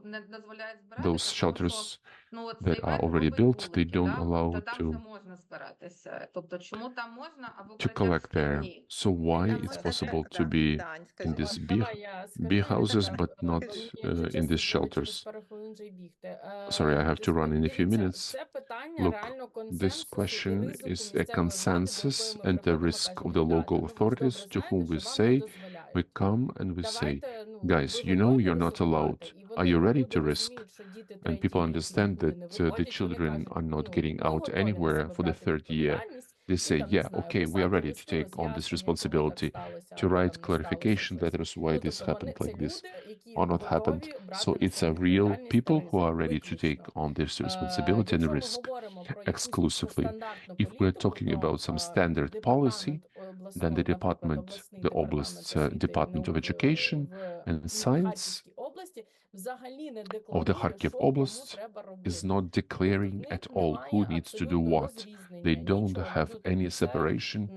не дозволяють збиратися, those тому що shelters ну, от that цей are вид already робить built, they вулики, don't да? allow То там вже to можна збиратися. Тобто чому там можна, а в to укриттях collect there. ні? So why Там it's можна possible це, to be Дань, in скажи. these Давай я скажу, big houses, так, but бо not мені вже in these чесно, через shelters? пару хвилин вже й бігти. Sorry, I have to run in a few Дивіться, minutes. це питання Look, реально this консенсусу і question ризику is a місцевої влади, до consensus якої ми and a приходимо, risk кажемо, of the ребята, local ну ви ж authorities добре to whom знаєте, we що вам не say, we дозволяють. come and we say, Давайте, ну, guys, ви you know готові you're not allowed ризикувати? І вони are you ready to люди risk? розуміють, що діти And третій people рік understand нікуди that не the виходять, вони children кажуть, are not ну, getting ми out готові на anywhere себе for the брати third year. відповідальність. They І say, там, не yeah, знаю, okay, we are писати ready to листи take on this роз'яснення, чому так responsibility, сталося, to або write там не сталося clarification щось. that is why Ну, this тобто happened це like this люди, які or not happened. готові брати So на it's себе a real відповідальність people who are перед ready to take виключно. on this responsibility and Якщо ми risk говоримо про якусь таку exclusively. стандартну If we're політику, talking about то some standard policy, департамент then the обласної, наприклад, department, обласний the департамент oblast's освіти і Department of науки Education в and Science Харківській області взагалі не of the декларує, Kharkiv що кому Oblast треба is робити. not Тобто в declaring них at all немає who needs to do абсолютно what. розрізнення, They don't нічого. have Ну, тобто any це separation.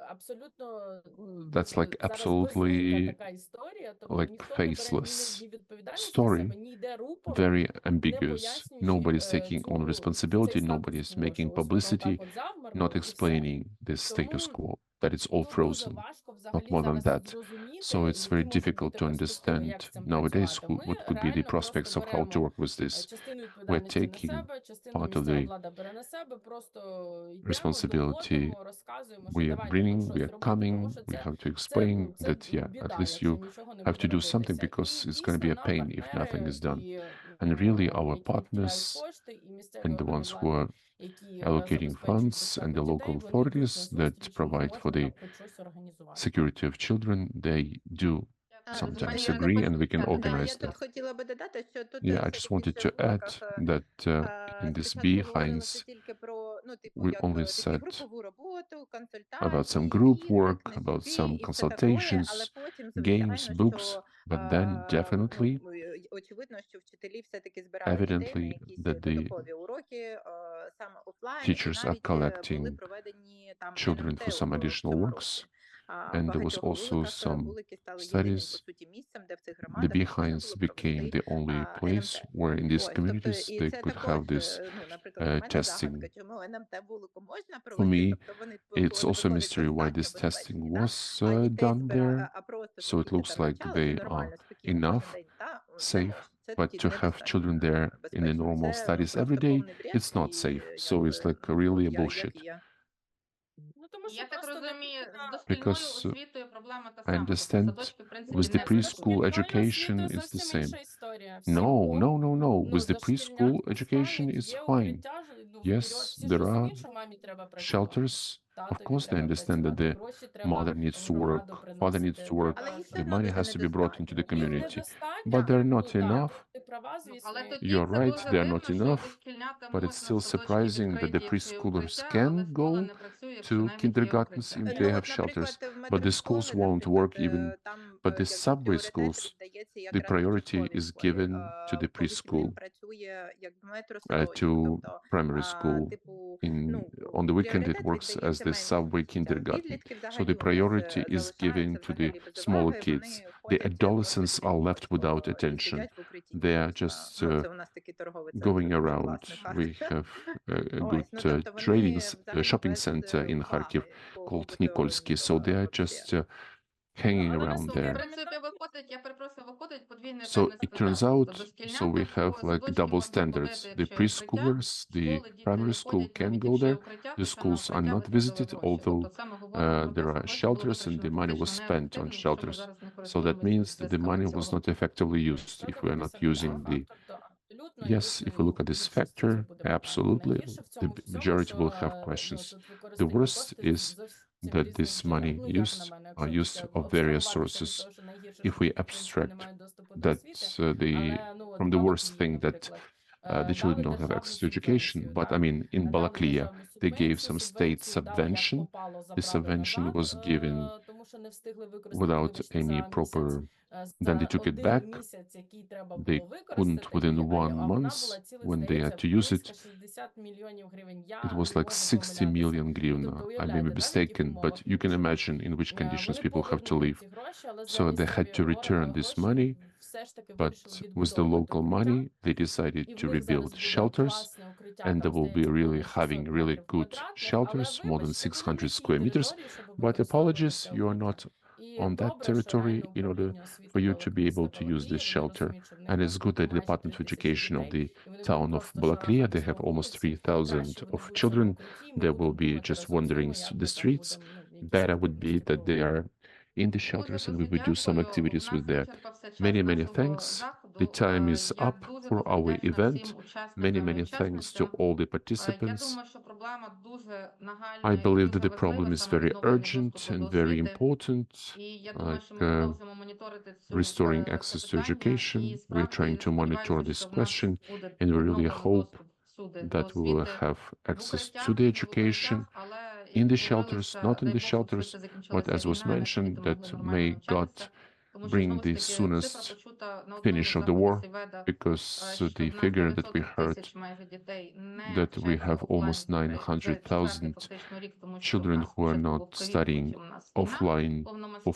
абсолютно That's like зараз безлика absolutely така історія, тобто like ніхто не бере faceless ні відповідальність на story, себе, ні йде рупором, very не ambiguous. пояснюючи Nobody's taking on цей responsibility, статус nobody's кво, making що ось воно publicity, так от завмерло not і все. explaining this status Тому quo, that it's all тут дуже frozen, важко not взагалі more than зараз that. зрозуміти, So it's very які можуть difficult бути to перспективи, як understand з цим nowadays працювати. Ми what could be the реально просто prospects of how to беремо work with this. частину We're відповідальності на taking себе, частину part of місцева the влада бере на себе, просто йдемо, responsibility доводимо, розказуємо, що we are давайте тут bringing, we щось are робити, тому coming, що we це, have to це, explain це that, yeah, at біда, least якщо you нічого не have буде to do something робитися. because І it's going to be дійсно a нам pain if nothing партнери, is done. і And really our які виділяють partners кошти, і місцеві and the органи ones who влади, are які allocating забезпечують funds and безпеку the дітей, local вони йдуть на authorities that зустріч, і ми provide for можемо the хоч щось організувати. security of children, they do sometimes Пані Ірина, agree and we can так, Да, organize я тут that. хотіла би додати, що тут Yeah, I just все-таки wanted ще to в уроках add that in this спочатку говорилося behinds, тільки про, ну, типу, we як only такі said групову роботу, about some консультації, group ігри, work, about книжки some і все таке, але consultations, потім, games, звичайно, books, що but then definitely, очевидно, що вчителі все-таки збирали дітей на evidently, якісь that the додаткові уроки саме офлайн, і teachers are навіть були collecting проведені там children for НМТ some в additional цьому works. році. В And there was багатьох also вуликах some вулики стали єдиним, по studies. суті, місцем, де в цих The громадах можна behinds було became провести the only НМТ. place where in these Ось, тобто, communities і they це could також, have this ну, наприклад, у мене загадка, testing. чому НМТ вулику можна For провести, me, тобто вони it's also a виходять mystery why достатньо this testing безпечні, да? was А дітей done there. а просто, So щоб it діти looks там like навчалися they are нормально, спокійно кожен enough день, та, це safe, можна. Це but тоді to have недостатньо children there in the безпечно. normal Це studies every просто day, повний бред, it's not і safe. So it's якби, like really a як bullshit. і я. Ну, тому що Я так просто розумію, з дитина... дошкільною Because освітою проблема та I сама. Тобто understand садочки, в принципі, with the не preschool працюють. education освітою is the зовсім same. інша історія. Всі No, ок. no, no, no. Ну, With the preschool дошкільнятку education стануть, is є fine. укриття, ну, Yes, вперед. Всі ж there are розуміють, що мамі треба працювати. shelters. Of Татові course, they треба understand that працювати. the Гроші треба mother needs в to work, громаду father needs приносити. to work, Але їх все the одно money дуже has to be brought into the недостатньо. Їх community. недостатньо. But they're Ну, not так, enough. ти права, Ну, звісно. але тоді You're це right, дуже they're дивно, not що enough, дошкільнята but it's можна, still садочки surprising that the відкриті, всі preschoolers укриття, can але школа go не працює, якщо to навіть є kindergartens укриття. if Ну, they have от, наприклад, shelters. в But the schools медрес-школах, won't work наприклад, even. там But the якби subway пріоритет schools, віддається the якраз priority початковій is школі. given to the По вихідним preschool, працює якби метросадочок, to тобто, primary school. типу, In ну, on the weekend, it пріоритет works as віддається the меншим subway дітям. kindergarten. Підлітки So взагалі the у нас priority is given залишаються to the взагалі без smaller уваги, kids. вони The ходять adolescents просто are собі left without батько і attention. сидять в укритті, They are дивляться. just Ну, це у нас такий торговий центр going дуже around. класний в We Харкові. have a Ось, good ну, тобто trading вони взагалі shopping без center in Kharkiv уваги по called побутовим Nikolsky. So they are вообще. just hanging Але around наскільки В there. принципі, виходить, я перепрошую, виходить подвійний So певний it turns стандарт. out, Тобто so we дошкільнята have по like садочки double можна standards. ходити, The якщо є укриття. preschoolers, the Школи діти primary school ходять, can навіть go якщо є there. укриття, The хоча на schools are укриття not виділили visited, гроші. although Тобто це ми говоримо про те, there що are гроші були shelters and the витрачені money was фактично spent on неефективно, якщо ми shelters. зараз не So that користуємося means that the money was цього. not effectively used Якщо if we are not дивитися на using цей the. фактор, то абсолютно Yes, if we look at this factor, absolutely, the majority will have questions. The worst is that this money use of various sources. If we abstract that from the worst thing that the children don't have access to education, but I mean in Balaklia they gave some state subvention. The subvention was given without any proper. Then they took it back. They couldn't within 1 month when they had to use it. It was like 60 million hryvnia. I may be mistaken, but you can imagine in which conditions people have to live. So they had to return this money, but with the local money, they decided to rebuild shelters, and they will be really having really good shelters, more than 600 square meters. But apologies, you are not on that territory in order for you to be able to use this shelter. And it's good that the Department of Education of the town of Balaklia, they have almost 3,000 of children. They will be just wandering the streets. Better would be that they are in the shelters and we would do some activities with their. Many thanks. The time is Я up дуже for our вдячна event. всім Many, учасникам і many thanks to учасницям. all the Я participants. думаю, що проблема дуже нагальна I і believe дуже that the важлива, problem is саме very відновлення urgent доступу до and very освіти. important, І я думаю, що ми like продовжимо моніторити restoring це access to питання. education. І We're trying справді to monitor сподіваюся, this що в нас question, буде and we really відновлено hope доступ всюди до that we will освіти. have В access to укриттях, the не в education укриттях, але in як the shelters, говорилося, not in дай the Бог, щоб shelters, швидше but закінчилася as was війна, і наші mentioned, діти могли that нормально may навчатися. God Тому що, bring знову ж the таки, цифра soonest почута на одному finish із of the заходів war, Сіведа, because що the в нас figure that we 900 heard тисяч майже дітей не that we навчаються have офлайн almost вже четвертий 900,000 фактично рік, тому що в children нас who are спочатку not був ковід, studying потім у нас війна offline повномасштабна.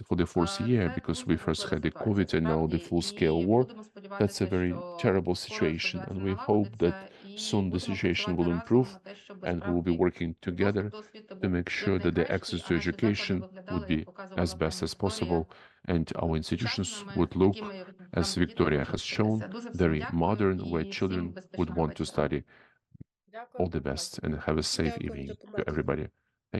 for the fourth year, Це because дуже we first жахлива had the ситуація, COVID and now the справді, full-scale і war. будемо That's a сподіватися, very що terrible скоро situation, and ситуація we hope that налагодиться, і soon the будемо situation працювати will разом improve, на те, щоб and we will be справді working together доступ до освіти to був make sure that the якнайкращий, access а to наші заклади education would виглядали, be як показувала as best пані as Вікторія, possible, and our institutions сучасними, would look, такими, як as там діти Victoria хочуть has shown, вчитися. Дуже всім very дякую modern, where і всім children would безпечного want to вечора. study. Дякую, All the до best, and have a safe Дякую, evening до to побачення. everybody.